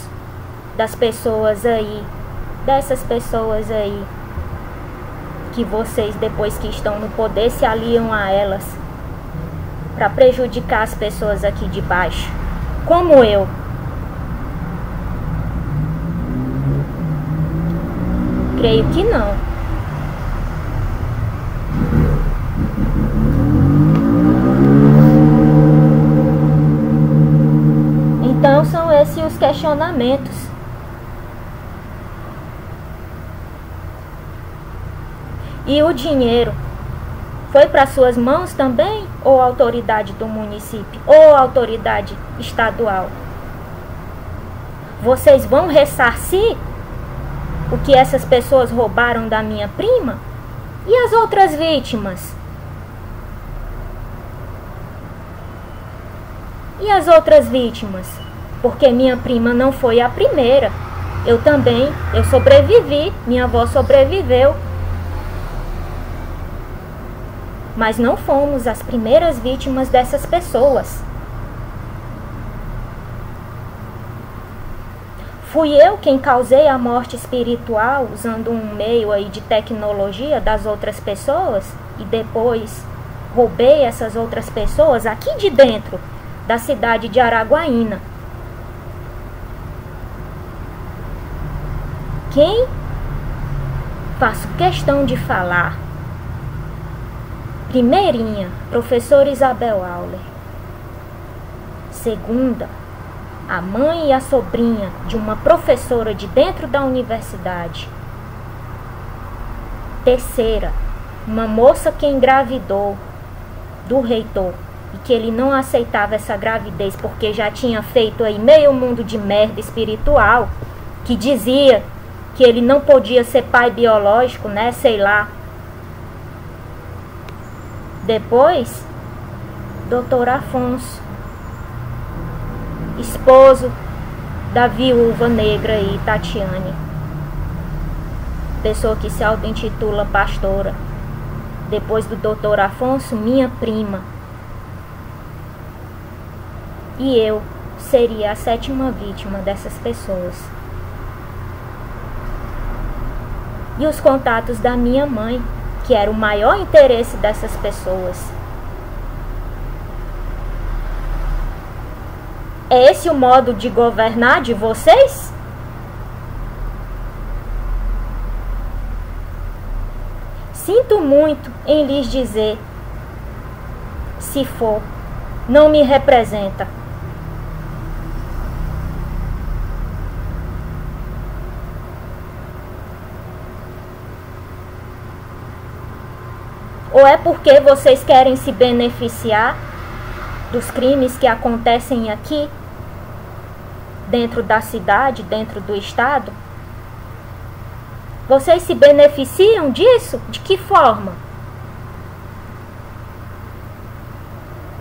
das pessoas aí, dessas pessoas aí, que vocês, depois que estão no poder, se aliam a elas para prejudicar as pessoas aqui de baixo, como eu. Creio que não. Então são esses os questionamentos. E o dinheiro foi para suas mãos também? Ou autoridade do município? Ou autoridade estadual? Vocês vão ressarcir o que essas pessoas roubaram da minha prima? E as outras vítimas? E as outras vítimas? Porque minha prima não foi a primeira. Eu também, eu sobrevivi, minha avó sobreviveu. Mas não fomos as primeiras vítimas dessas pessoas. Fui eu quem causei a morte espiritual usando um meio aí de tecnologia das outras pessoas e depois roubei essas outras pessoas aqui de dentro da cidade de Araguaína. Quem? Faço questão de falar. Primeirinha, professora Isabel Auler. Segunda, a mãe e a sobrinha de uma professora de dentro da universidade. Terceira, uma moça que engravidou do reitor e que ele não aceitava essa gravidez porque já tinha feito aí meio mundo de merda espiritual, que dizia que ele não podia ser pai biológico, né, sei lá. Depois, Dr. Afonso, esposo da viúva negra aí, Tatiane, pessoa que se auto-intitula pastora. Depois do Dr. Afonso, minha prima. E eu seria a 7ª vítima dessas pessoas. E os contatos da minha mãe, que era o maior interesse dessas pessoas. É esse o modo de governar de vocês? Sinto muito em lhes dizer, se for, não me representa. Ou é porque vocês querem se beneficiar dos crimes que acontecem aqui, dentro da cidade, dentro do estado? Vocês se beneficiam disso? De que forma?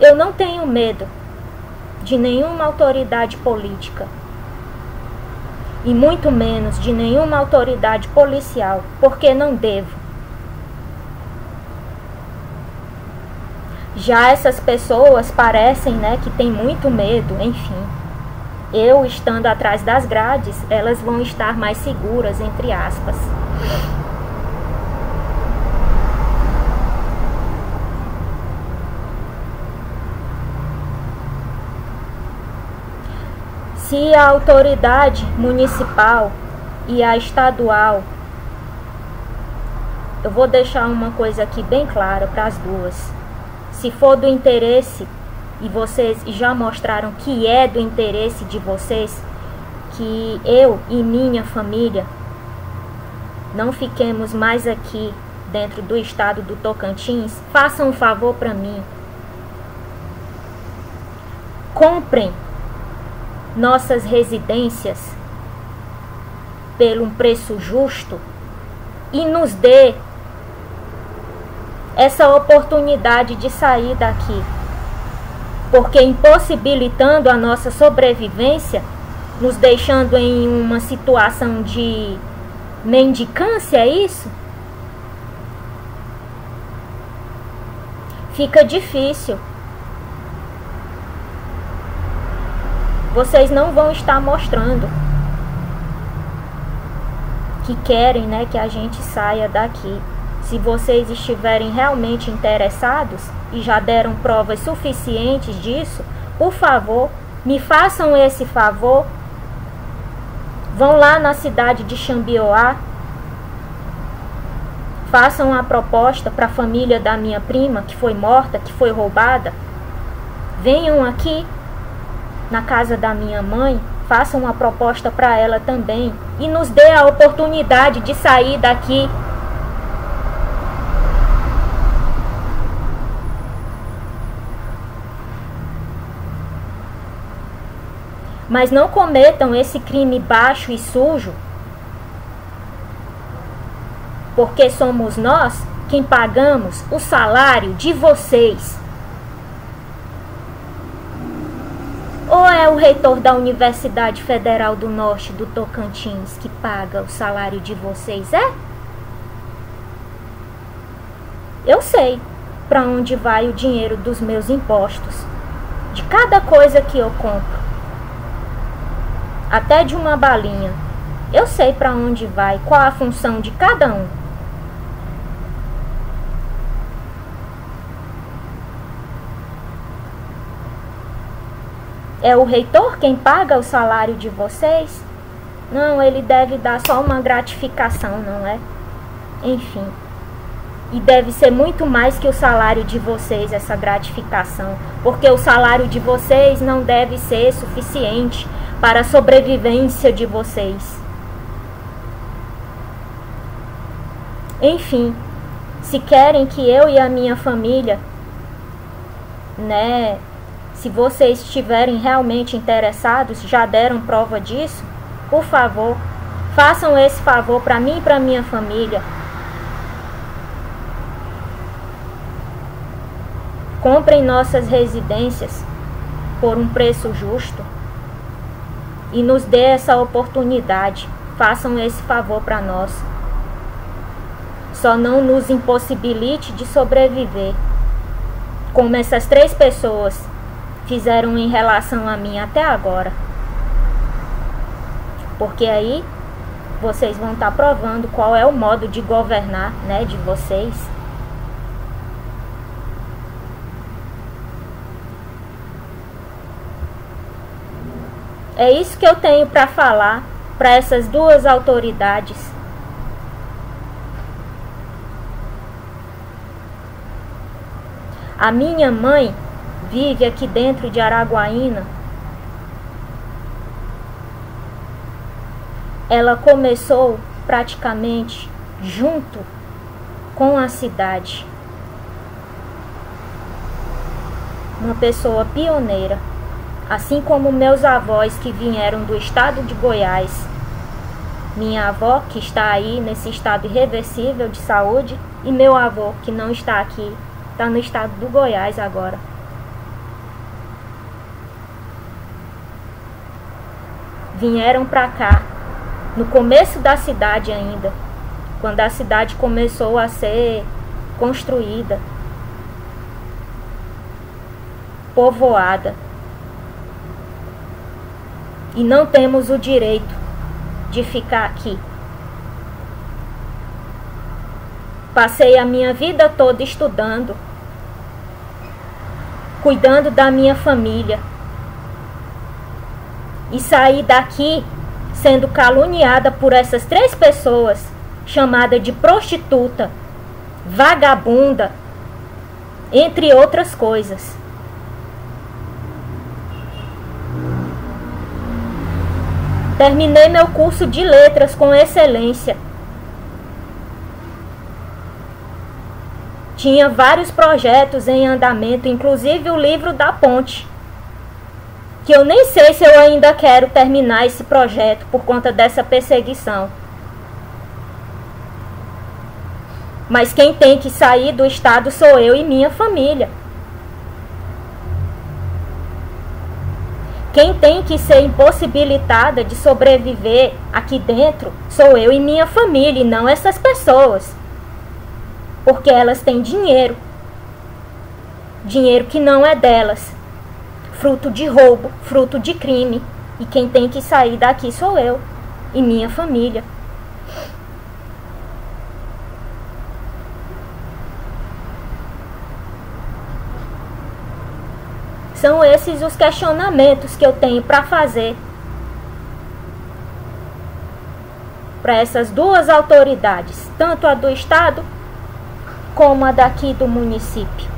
Eu não tenho medo de nenhuma autoridade política. E muito menos de nenhuma autoridade policial, porque não devo. Já essas pessoas parecem, né, que tem muito medo, enfim. Eu estando atrás das grades, elas vão estar mais seguras, entre aspas. Se a autoridade municipal e a estadual, eu vou deixar uma coisa aqui bem clara para as duas. Se for do interesse, e vocês já mostraram que é do interesse de vocês, que eu e minha família não fiquemos mais aqui dentro do estado do Tocantins, façam um favor para mim. Comprem nossas residências pelo um preço justo e nos dê essa oportunidade de sair daqui, porque impossibilitando a nossa sobrevivência, nos deixando em uma situação de mendicância, é isso? Fica difícil. Vocês não vão estar mostrando que querem, né, que a gente saia daqui. Se vocês estiverem realmente interessados e já deram provas suficientes disso, por favor, me façam esse favor. Vão lá na cidade de Xambioá, façam a proposta para a família da minha prima que foi morta, que foi roubada. Venham aqui na casa da minha mãe, façam uma proposta para ela também e nos dê a oportunidade de sair daqui. Mas não cometam esse crime baixo e sujo, porque somos nós quem pagamos o salário de vocês. Ou é o reitor da Universidade Federal do Norte do Tocantins que paga o salário de vocês, é? Eu sei para onde vai o dinheiro dos meus impostos, de cada coisa que eu compro. Até de uma balinha. Eu sei para onde vai, qual a função de cada um. É o reitor quem paga o salário de vocês? Não, ele deve dar só uma gratificação, não é? Enfim. E deve ser muito mais que o salário de vocês, essa gratificação. Porque o salário de vocês não deve ser suficiente para a sobrevivência de vocês. Enfim, se querem que eu e a minha família, né, se vocês estiverem realmente interessados, já deram prova disso, por favor, façam esse favor para mim e para minha família. Comprem nossas residências por um preço justo e nos dê essa oportunidade. Façam esse favor para nós. Só não nos impossibilite de sobreviver, como essas 3 pessoas fizeram em relação a mim até agora. Porque aí vocês vão estar provando qual é o modo de governar, né, de vocês. É isso que eu tenho para falar para essas 2 autoridades. A minha mãe vive aqui dentro de Araguaína. Ela começou praticamente junto com a cidade. Uma pessoa pioneira. Assim como meus avós que vieram do estado de Goiás. Minha avó que está aí nesse estado irreversível de saúde. E meu avô que não está aqui, está no estado do Goiás agora. Vieram para cá, no começo da cidade ainda, quando a cidade começou a ser construída. povoada. E não temos o direito de ficar aqui. Passei a minha vida toda estudando, cuidando da minha família. E saí daqui sendo caluniada por essas 3 pessoas, chamada de prostituta, vagabunda, entre outras coisas. Terminei meu curso de letras com excelência. Tinha vários projetos em andamento, inclusive o livro da ponte, que eu nem sei se eu ainda quero terminar esse projeto por conta dessa perseguição. Mas quem tem que sair do estado sou eu e minha família. Quem tem que ser impossibilitada de sobreviver aqui dentro sou eu e minha família, e não essas pessoas. Porque elas têm dinheiro. Dinheiro que não é delas. Fruto de roubo, fruto de crime. E quem tem que sair daqui sou eu e minha família. São esses os questionamentos que eu tenho para fazer para essas 2 autoridades, tanto a do estado como a daqui do município.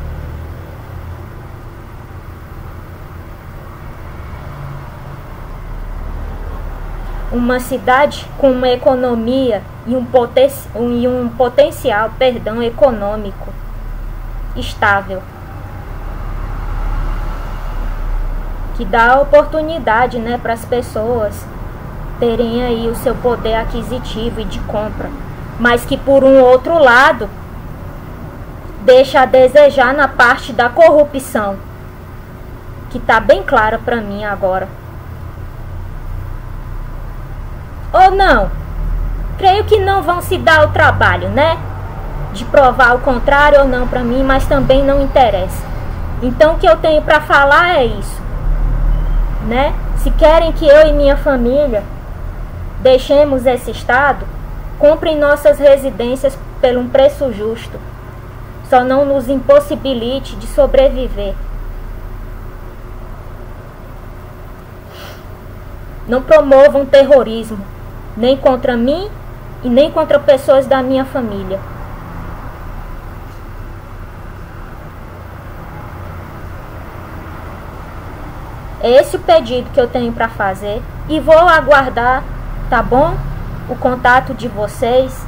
Uma cidade com uma economia e um potencial econômico estável, que dá oportunidade, né, para as pessoas terem aí o seu poder aquisitivo e de compra, mas que por um outro lado deixa a desejar na parte da corrupção, que está bem clara para mim agora. Ou não? Creio que não vão se dar o trabalho, né, de provar o contrário ou não para mim, mas também não interessa. Então o que eu tenho para falar é isso. Né? Se querem que eu e minha família deixemos esse estado, comprem nossas residências por um preço justo. Só não nos impossibilite de sobreviver. Não promovam terrorismo, nem contra mim e nem contra pessoas da minha família. É esse o pedido que eu tenho para fazer e vou aguardar, tá bom? O contato de vocês,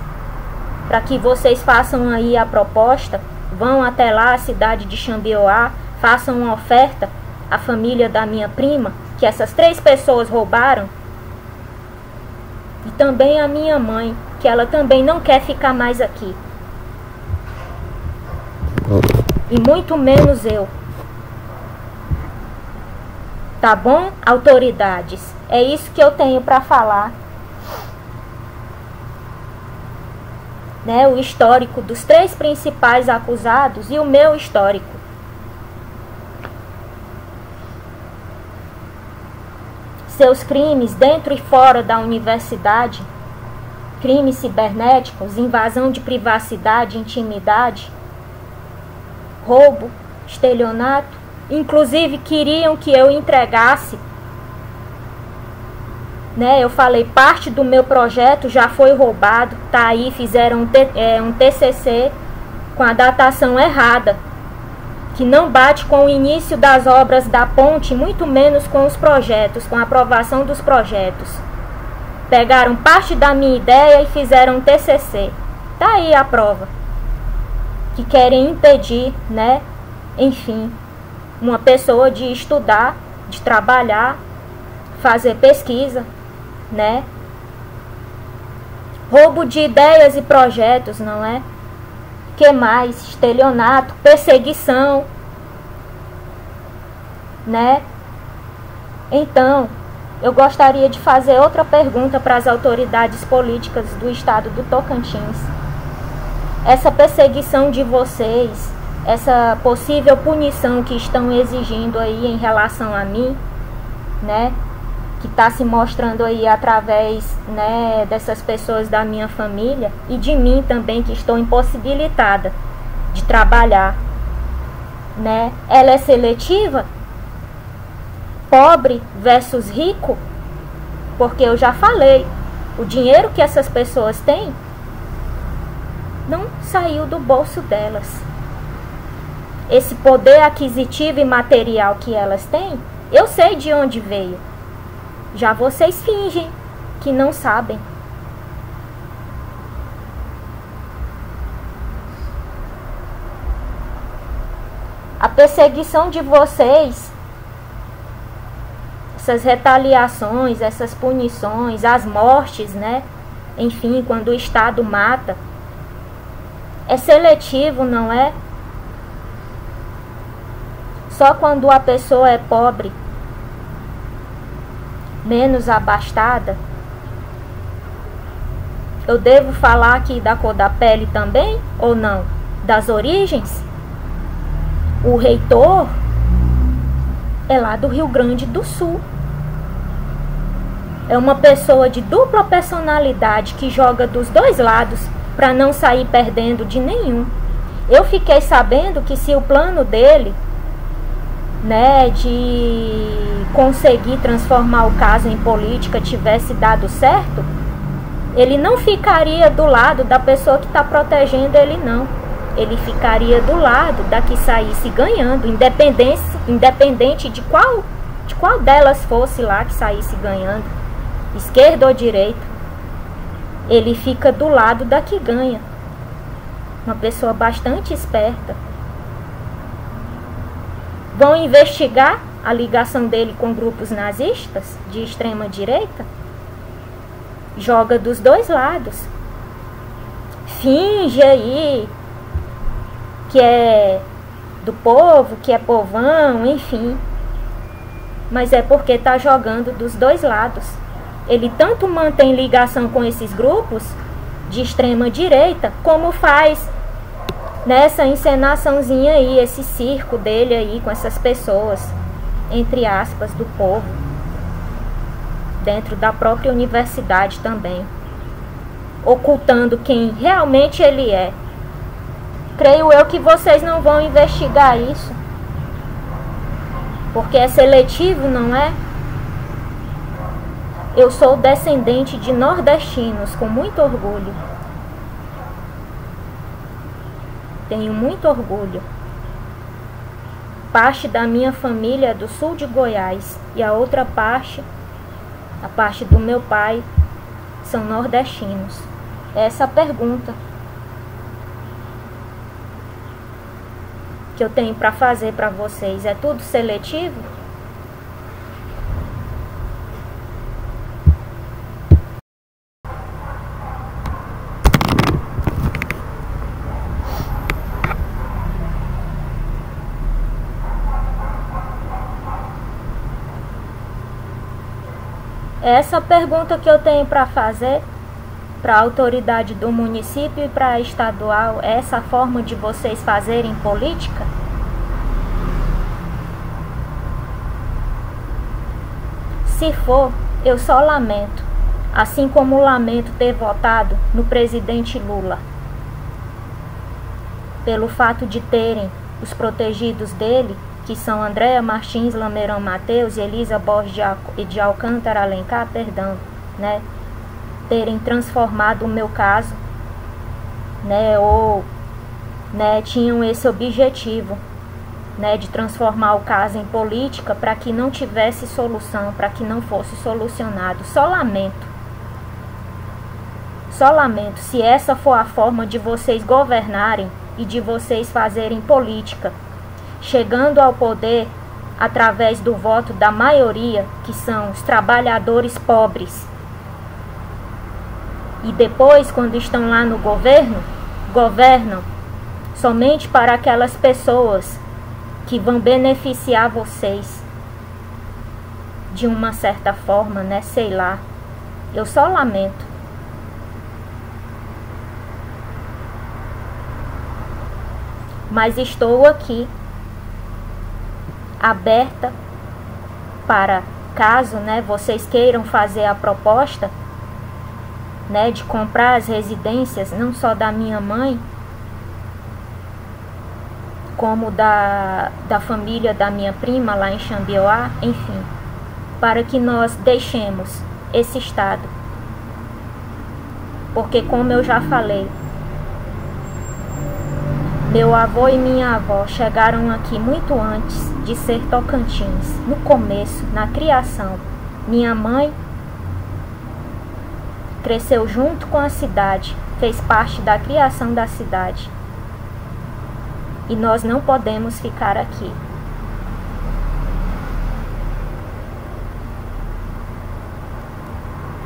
para que vocês façam aí a proposta, vão até lá, a cidade de Xambioá, façam uma oferta à família da minha prima, que essas 3 pessoas roubaram, e também a minha mãe, que ela também não quer ficar mais aqui. E muito menos eu. Tá bom, autoridades? É isso que eu tenho para falar. Né, o histórico dos 3 principais acusados e o meu histórico. Seus crimes dentro e fora da universidade, crimes cibernéticos, invasão de privacidade, intimidade, roubo, estelionato. Inclusive queriam que eu entregasse, né? Eu falei, parte do meu projeto já foi roubado, tá aí, fizeram um TCC com a datação errada, que não bate com o início das obras da ponte, muito menos com os projetos, com a aprovação dos projetos. Pegaram parte da minha ideia e fizeram um TCC. Tá aí a prova. Que querem impedir, né? Enfim, uma pessoa de estudar, de trabalhar, fazer pesquisa, né? Roubo de ideias e projetos, não é? Que mais? Estelionato, perseguição, né? Então, eu gostaria de fazer outra pergunta para as autoridades políticas do estado do Tocantins. Essa perseguição de vocês essa possível punição que estão exigindo aí em relação a mim, né, que está se mostrando aí através, né, dessas pessoas da minha família e de mim também, que estou impossibilitada de trabalhar, né? Ela é seletiva? Pobre versus rico? Porque eu já falei, o dinheiro que essas pessoas têm não saiu do bolso delas. Esse poder aquisitivo e material que elas têm, eu sei de onde veio. Já vocês fingem que não sabem. A perseguição de vocês, essas retaliações, essas punições, as mortes, né? Enfim, quando o Estado mata, é seletivo, não é? Só quando a pessoa é pobre, menos abastada. Eu devo falar aqui da cor da pele também, ou não? Das origens? O reitor é lá do Rio Grande do Sul. É uma pessoa de dupla personalidade que joga dos dois lados para não sair perdendo de nenhum. Eu fiquei sabendo que se o plano dele, né, de conseguir transformar o caso em política tivesse dado certo, ele não ficaria do lado da pessoa que está protegendo ele, não. Ele ficaria do lado da que saísse ganhando, independente de qual delas fosse lá que saísse ganhando, esquerda ou direita. Ele fica do lado da que ganha. Uma pessoa bastante esperta. Vão investigar a ligação dele com grupos nazistas de extrema direita? Joga dos dois lados. Finge aí que é do povo, que é povão, enfim. Mas é porque está jogando dos dois lados. Ele tanto mantém ligação com esses grupos de extrema direita, como faz nessa encenaçãozinha aí, esse circo dele aí com essas pessoas, entre aspas, do povo, dentro da própria universidade também, ocultando quem realmente ele é. Creio eu que vocês não vão investigar isso, porque é seletivo, não é? Eu sou descendente de nordestinos, com muito orgulho. Tenho muito orgulho. Parte da minha família é do sul de Goiás e a outra parte, a parte do meu pai, são nordestinos. Essa é a pergunta que eu tenho para fazer para vocês. É tudo seletivo? Essa pergunta que eu tenho para fazer para a autoridade do município e para a estadual, é essa forma de vocês fazerem política? Se for, eu só lamento, assim como lamento ter votado no presidente Lula, pelo fato de terem os protegidos dele, que são Andréa Martins, Lameirão Mateus e Elisa Borges de Alcântara Alencar, né, terem transformado o meu caso, né, ou, né, tinham esse objetivo, né, de transformar o caso em política para que não tivesse solução, para que não fosse solucionado. Só lamento. Só lamento se essa for a forma de vocês governarem e de vocês fazerem política, chegando ao poder através do voto da maioria, que são os trabalhadores pobres. E depois, quando estão lá no governo, governam somente para aquelas pessoas que vão beneficiar vocês de uma certa forma, né? Sei lá. Eu só lamento. mas estou aqui aberta para caso, né, vocês queiram fazer a proposta, né, de comprar as residências, não só da minha mãe, como da família da minha prima lá em Xambioá, enfim, para que nós deixemos esse estado. Porque, como eu já falei, meu avô e minha avó chegaram aqui muito antes de ser Tocantins, no começo, na criação. Minha mãe cresceu junto com a cidade, fez parte da criação da cidade. E nós não podemos ficar aqui.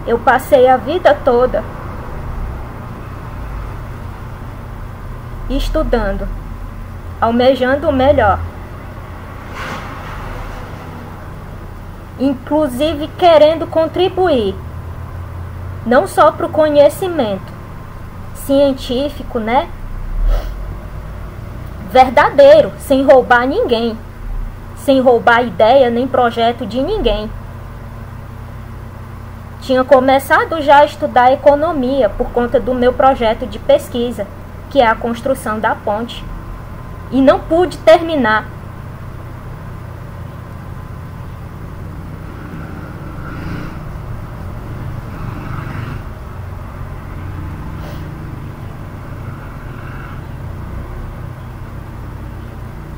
Eu passei a vida toda estudando, almejando o melhor, inclusive querendo contribuir, não só para o conhecimento científico, né? Verdadeiro, sem roubar ninguém, sem roubar ideia nem projeto de ninguém. Tinha começado já a estudar economia por conta do meu projeto de pesquisa, que é a construção da ponte, e não pude terminar.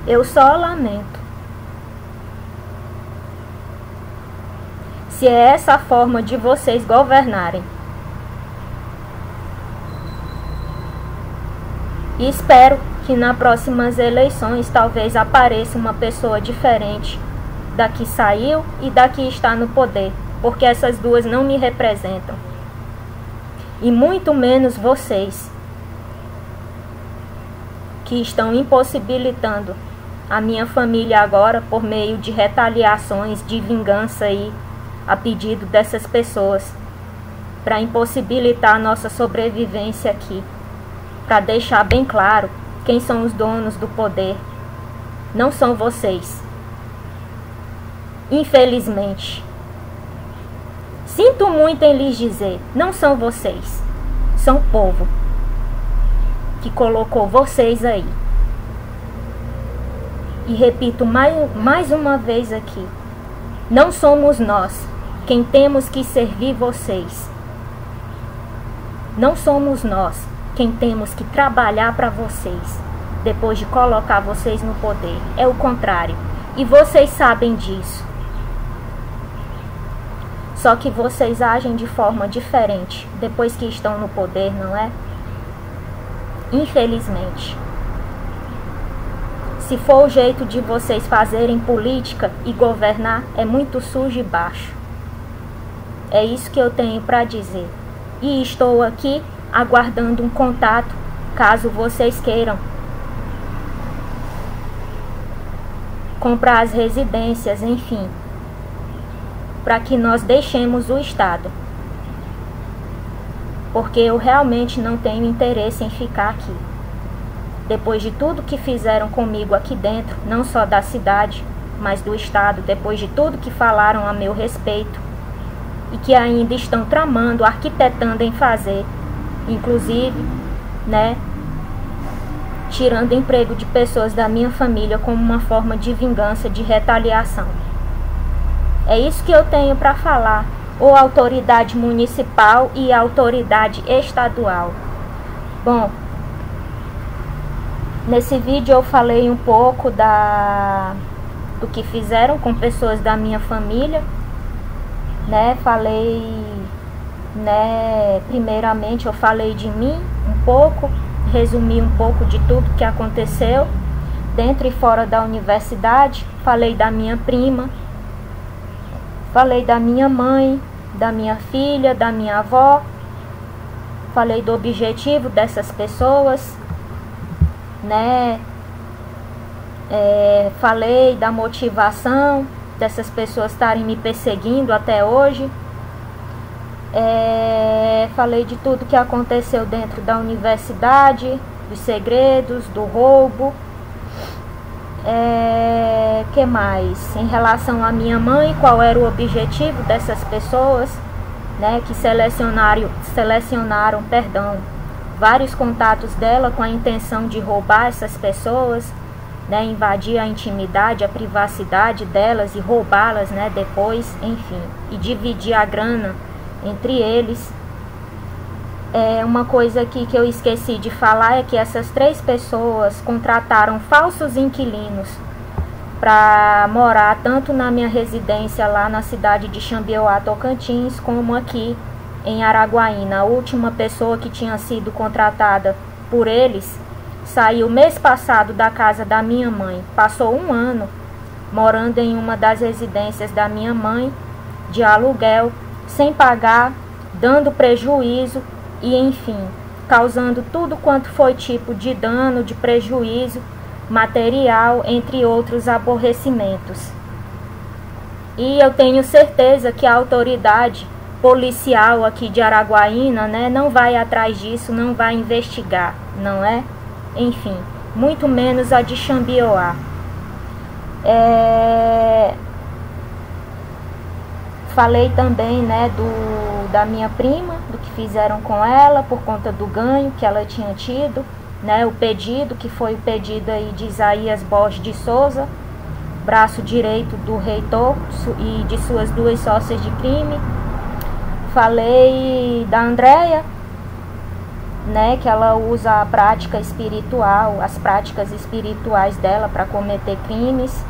Eu só lamento. Se é essa a forma de vocês governarem. E espero que nas próximas eleições talvez apareça uma pessoa diferente da que saiu e da que está no poder, porque essas duas não me representam. E muito menos vocês, que estão impossibilitando a minha família agora por meio de retaliações, de vingança aí, a pedido dessas pessoas, para impossibilitar a nossa sobrevivência aqui, para deixar bem claro quem são os donos do poder. Não são vocês. Infelizmente. Sinto muito em lhes dizer, não são vocês. São o povo que colocou vocês aí. E repito mais uma vez aqui, não somos nós quem temos que servir vocês. Não somos nós quem temos que trabalhar para vocês, depois de colocar vocês no poder. É o contrário. E vocês sabem disso. Só que vocês agem de forma diferente depois que estão no poder, não é? Infelizmente. Se for o jeito de vocês fazerem política e governar, é muito sujo e baixo. É isso que eu tenho para dizer. E estou aqui aguardando um contato, caso vocês queiram comprar as residências, enfim, para que nós deixemos o estado. Porque eu realmente não tenho interesse em ficar aqui. Depois de tudo que fizeram comigo aqui dentro, não só da cidade, mas do estado, depois de tudo que falaram a meu respeito e que ainda estão tramando, arquitetando em fazer, inclusive, né, tirando emprego de pessoas da minha família como uma forma de vingança, de retaliação. É isso que eu tenho para falar, ou autoridade municipal e autoridade estadual. Bom, nesse vídeo eu falei um pouco do que fizeram com pessoas da minha família, né? Falei, né? Primeiramente eu falei de mim um pouco, resumi um pouco de tudo que aconteceu dentro e fora da universidade. Falei da minha prima, falei da minha mãe, da minha filha, da minha avó. Falei do objetivo dessas pessoas, né? Falei da motivação dessas pessoas estarem me perseguindo até hoje. Falei de tudo que aconteceu dentro da universidade, dos segredos, do roubo, Que mais? Em relação à minha mãe, qual era o objetivo dessas pessoas, né, que selecionaram, vários contatos dela com a intenção de roubar essas pessoas, né, invadir a intimidade, a privacidade delas e roubá-las, né, depois, enfim, e dividir a grana entre eles. Uma coisa aqui que eu esqueci de falar é que essas 3 pessoas contrataram falsos inquilinos para morar tanto na minha residência lá na cidade de Xambioá, Tocantins, como aqui em Araguaína. A última pessoa que tinha sido contratada por eles saiu mês passado da casa da minha mãe. Passou 1 ano morando em uma das residências da minha mãe, de aluguel, sem pagar, dando prejuízo e, enfim, causando tudo quanto foi tipo de dano, de prejuízo material, entre outros aborrecimentos. E eu tenho certeza que a autoridade policial aqui de Araguaína, né, não vai atrás disso, não vai investigar, não é? Enfim, muito menos a de Xambioá. Falei também, né, da minha prima, do que fizeram com ela por conta do ganho que ela tinha tido, né, o pedido, que foi o pedido aí de Isaías Borges de Souza, braço direito do reitor e de suas 2 sócias de crime. Falei da Andréia, né, que ela usa a prática espiritual, as práticas espirituais dela para cometer crimes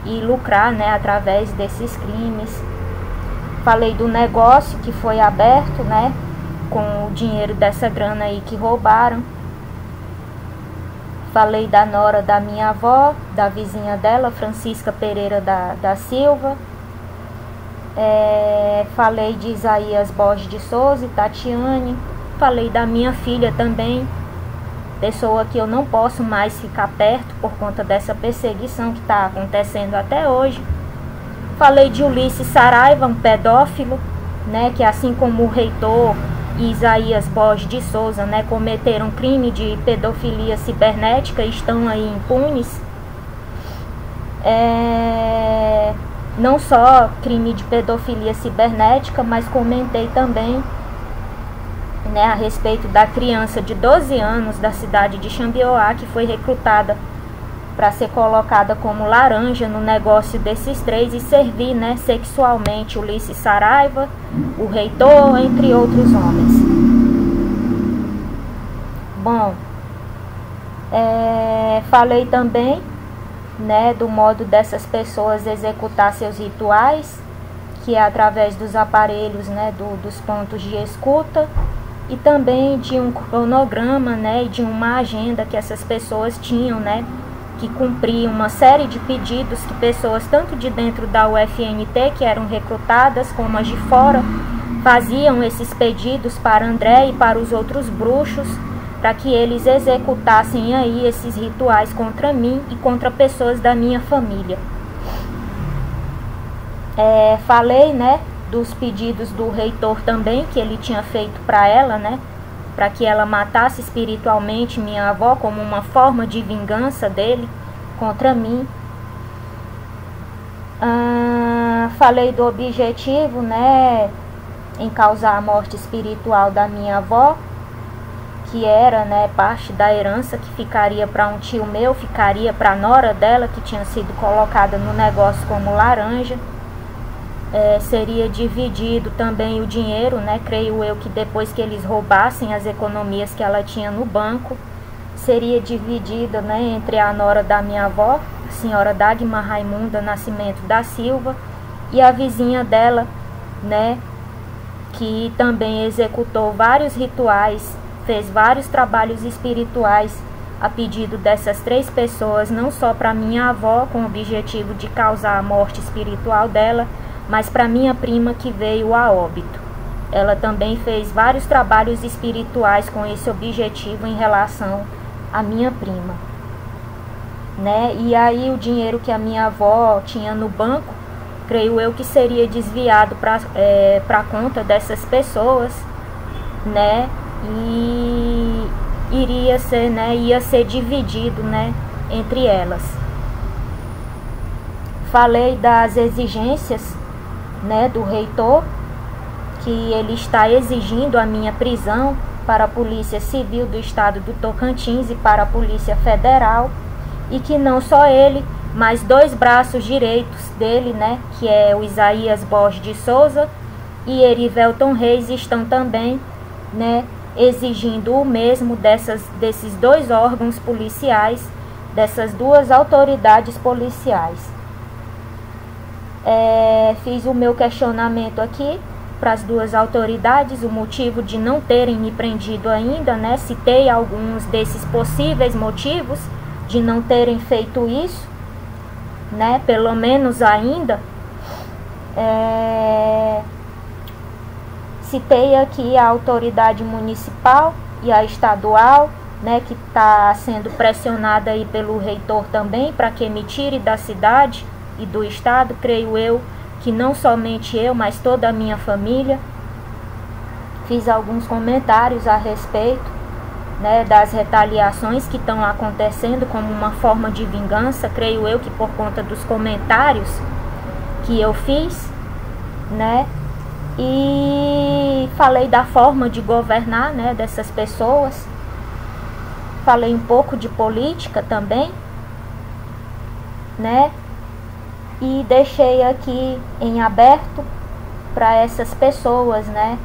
e lucrar, né, através desses crimes. Falei do negócio que foi aberto, né, com o dinheiro dessa grana aí que roubaram. Falei da nora da minha avó, da vizinha dela, Francisca Pereira da Silva. Falei de Isaías Borges de Souza e Tatiane. Falei da minha filha também, pessoa que eu não posso mais ficar perto por conta dessa perseguição que está acontecendo até hoje. Falei de Ulisses Saraiva, um pedófilo, né, que assim como o reitor e Isaías Borges de Souza, né, cometeram crime de pedofilia cibernética e estão aí impunes. Não só crime de pedofilia cibernética, mas comentei também, né, a respeito da criança de 12 anos da cidade de Xambioá, que foi recrutada para ser colocada como laranja no negócio desses 3 e servir, né, sexualmente Ulisses Saraiva, o reitor, entre outros homens. Bom, falei também, né, do modo dessas pessoas executar seus rituais, que é através dos aparelhos, né, dos pontos de escuta, e também de um cronograma, né, e de uma agenda que essas pessoas tinham, né, que cumprir uma série de pedidos que pessoas tanto de dentro da UFNT, que eram recrutadas, como as de fora, faziam esses pedidos para André e para os outros bruxos, para que eles executassem aí esses rituais contra mim e contra pessoas da minha família. Falei, né, dos pedidos do reitor também, que ele tinha feito para ela, né, para que ela matasse espiritualmente minha avó como uma forma de vingança dele contra mim. Falei do objetivo, né, em causar a morte espiritual da minha avó, que era, né, parte da herança que ficaria para um tio meu, ficaria para a nora dela, que tinha sido colocada no negócio como laranja. Seria dividido também o dinheiro, né, creio eu que depois que eles roubassem as economias que ela tinha no banco, seria dividida, né, entre a nora da minha avó, a senhora Dagmar Raimunda Nascimento da Silva, e a vizinha dela, né, que também executou vários rituais, fez vários trabalhos espirituais a pedido dessas 3 pessoas, não só para minha avó, com o objetivo de causar a morte espiritual dela, mas para minha prima que veio a óbito. Ela também fez vários trabalhos espirituais com esse objetivo em relação à minha prima, né? E aí o dinheiro que a minha avó tinha no banco, creio eu que seria desviado para a conta dessas pessoas, né? E iria ser, né, ia ser dividido, né, entre elas. Falei das exigências, né, do reitor, que ele está exigindo a minha prisão para a Polícia Civil do Estado do Tocantins e para a Polícia Federal, e que não só ele, mas 2 braços direitos dele, né, que é o Isaías Borges de Souza e Erivelton Reis, estão também, né, exigindo o mesmo desses 2 órgãos policiais, dessas 2 autoridades policiais. Fiz o meu questionamento aqui para as 2 autoridades, o motivo de não terem me prendido ainda, né? Citei alguns desses possíveis motivos de não terem feito isso, né? Pelo menos ainda. Citei aqui a autoridade municipal e a estadual, né? Que está sendo pressionada aí pelo reitor também para que me tire da cidade e do estado, creio eu, que não somente eu, mas toda a minha família. Fiz alguns comentários a respeito, né, das retaliações que estão acontecendo como uma forma de vingança, creio eu que por conta dos comentários que eu fiz, né, e falei da forma de governar, né, dessas pessoas. Falei um pouco de política também, né, e deixei aqui em aberto para essas pessoas, né?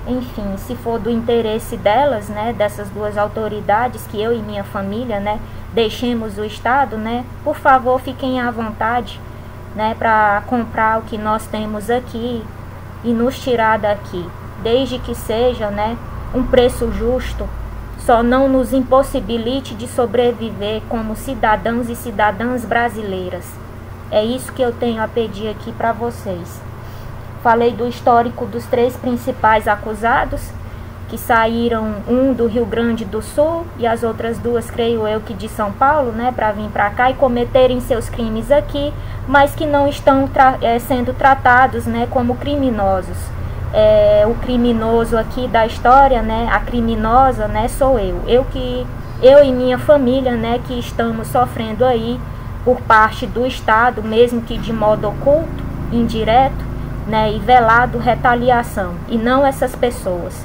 Enfim, se for do interesse delas, né? Dessas 2 autoridades, que eu e minha família, né? Deixemos o estado, né? Por favor, fiquem à vontade, né? Para comprar o que nós temos aqui e nos tirar daqui, desde que seja, né? Um preço justo, só não nos impossibilite de sobreviver como cidadãos e cidadãs brasileiras. É isso que eu tenho a pedir aqui para vocês. Falei do histórico dos 3 principais acusados, que saíram, um do Rio Grande do Sul e as outras 2, creio eu, que de São Paulo, né, para vir para cá e cometerem seus crimes aqui, mas que não estão sendo tratados, né, como criminosos. O criminoso aqui da história, né, a criminosa, né, sou eu. Eu e minha família, né, que estamos sofrendo aí por parte do Estado, mesmo que de modo oculto, indireto, né, e velado, retaliação, e não essas pessoas.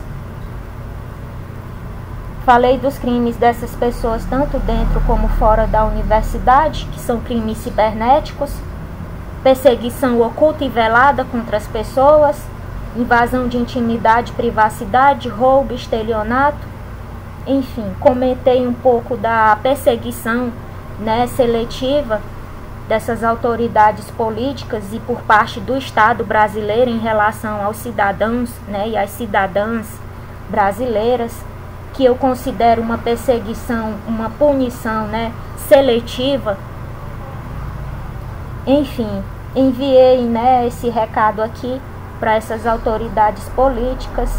Falei dos crimes dessas pessoas tanto dentro como fora da universidade, que são crimes cibernéticos, perseguição oculta e velada contra as pessoas, invasão de intimidade, privacidade, roubo, estelionato. Enfim, comentei um pouco da perseguição, né, seletiva dessas autoridades políticas e por parte do Estado brasileiro em relação aos cidadãos, né, e às cidadãs brasileiras, que eu considero uma perseguição, uma punição, né, seletiva. Enfim, enviei, né, esse recado aqui para essas autoridades políticas.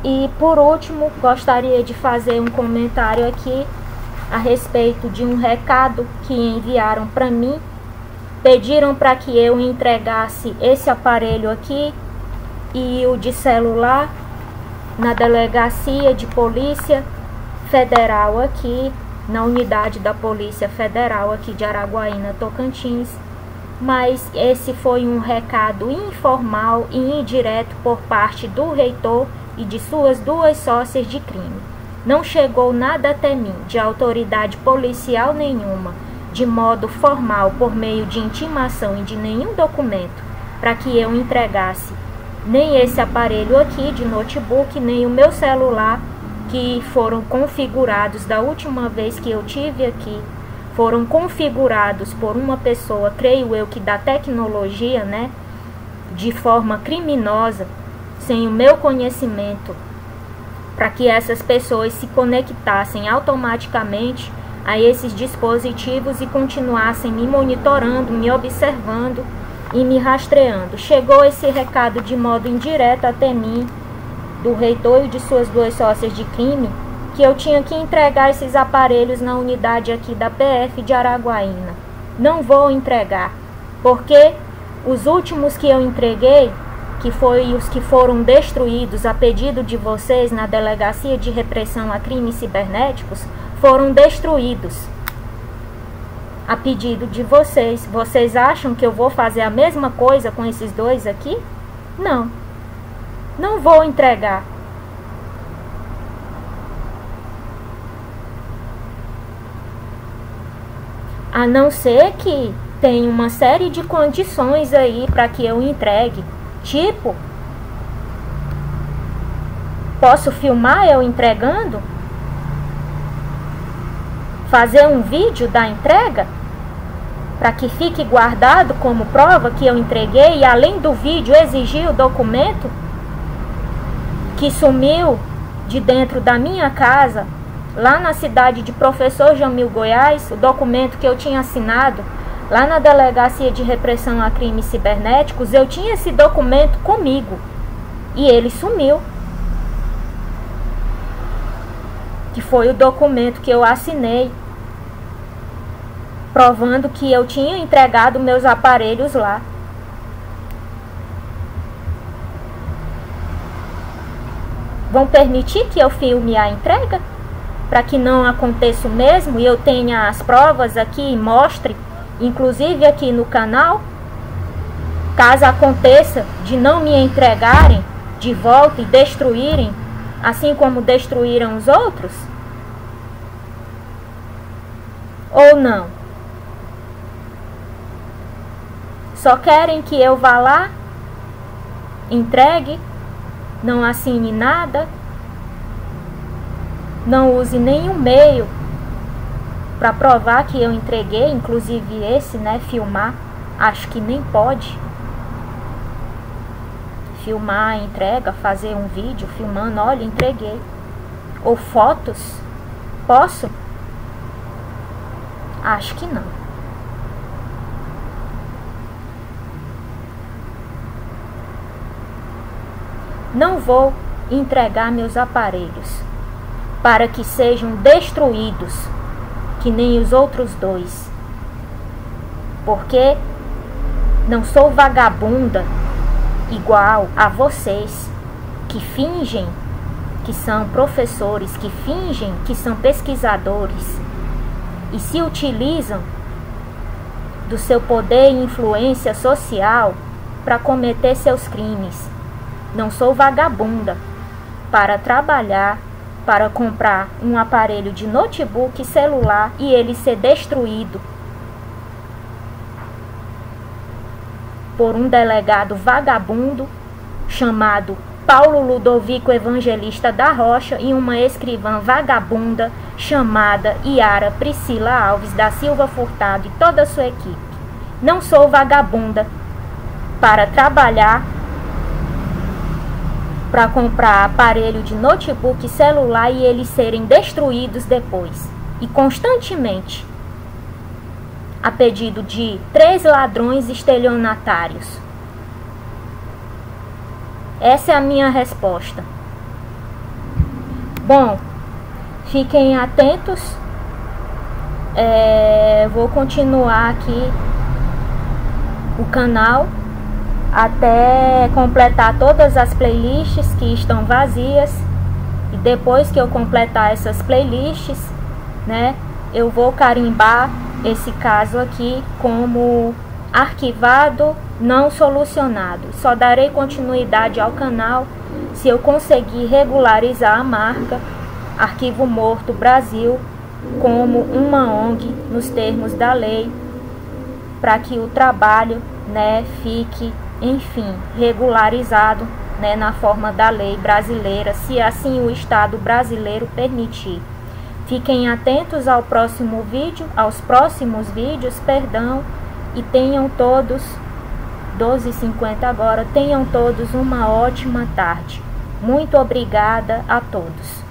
E por último, gostaria de fazer um comentário aqui a respeito de um recado que enviaram para mim. Pediram para que eu entregasse esse aparelho aqui e o de celular na delegacia de polícia federal aqui, na unidade da Polícia Federal aqui de Araguaína, Tocantins. Mas esse foi um recado informal e indireto por parte do reitor e de suas 2 sócias de crime. Não chegou nada até mim, de autoridade policial nenhuma, de modo formal, por meio de intimação e de nenhum documento, para que eu entregasse nem esse aparelho aqui de notebook, nem o meu celular, que foram configurados da última vez que eu tive aqui, foram configurados por uma pessoa, creio eu que da tecnologia, né, de forma criminosa, sem o meu conhecimento, para que essas pessoas se conectassem automaticamente a esses dispositivos e continuassem me monitorando, me observando e me rastreando. Chegou esse recado de modo indireto até mim, do reitor e de suas 2 sócias de crime, que eu tinha que entregar esses aparelhos na unidade aqui da PF de Araguaína. Não vou entregar, porque os últimos que eu entreguei, que foi os que foram destruídos a pedido de vocês na Delegacia de Repressão a Crimes Cibernéticos, foram destruídos. a pedido de vocês. Vocês acham que eu vou fazer a mesma coisa com esses dois aqui? Não. Não vou entregar. A não ser que tem uma série de condições aí para que eu entregue. Tipo, posso filmar eu entregando? Fazer um vídeo da entrega? Para que fique guardado como prova que eu entreguei e além do vídeo exigir o documento que sumiu de dentro da minha casa, lá na cidade de Professor Jamil, Goiás, o documento que eu tinha assinado lá na Delegacia de Repressão a Crimes Cibernéticos, eu tinha esse documento comigo e ele sumiu. Que foi o documento que eu assinei, provando que eu tinha entregado meus aparelhos lá. Vão permitir que eu filme a entrega? Para que não aconteça o mesmo e eu tenha as provas aqui e mostre, inclusive aqui no canal, caso aconteça de não me entregarem de volta e destruírem, assim como destruíram os outros? Ou não? Só querem que eu vá lá, entregue, não assine nada, não use nenhum meio para provar que eu entreguei, inclusive esse, né, filmar, acho que nem pode. Filmar a entrega, fazer um vídeo filmando, olha, entreguei. Ou fotos, posso? Acho que não. Não vou entregar meus aparelhos para que sejam destruídos, que nem os outros dois. Porque não sou vagabunda igual a vocês que fingem que são professores, que fingem que são pesquisadores e se utilizam do seu poder e influência social para cometer seus crimes. Não sou vagabunda para trabalhar, para comprar um aparelho de notebook, celular e ele ser destruído por um delegado vagabundo chamado Paulo Ludovico Evangelista da Rocha e uma escrivã vagabunda chamada Yara Priscila Alves da Silva Furtado e toda a sua equipe. Não sou vagabunda para trabalhar, para comprar aparelho de notebook, celular e eles serem destruídos depois. E constantemente, a pedido de 3 ladrões estelionatários. Essa é a minha resposta. Bom, fiquem atentos. Vou continuar aqui o canal até completar todas as playlists que estão vazias. E depois que eu completar essas playlists, né, eu vou carimbar esse caso aqui como arquivado, não solucionado. Só darei continuidade ao canal se eu conseguir regularizar a marca Arquivo Morto Brasil como uma ONG nos termos da lei, para que o trabalho, né, fique, enfim, regularizado, né, na forma da lei brasileira, se assim o Estado brasileiro permitir. Fiquem atentos ao próximo vídeo, aos próximos vídeos, perdão, e tenham todos, 12h50 agora, tenham todos uma ótima tarde. Muito obrigada a todos.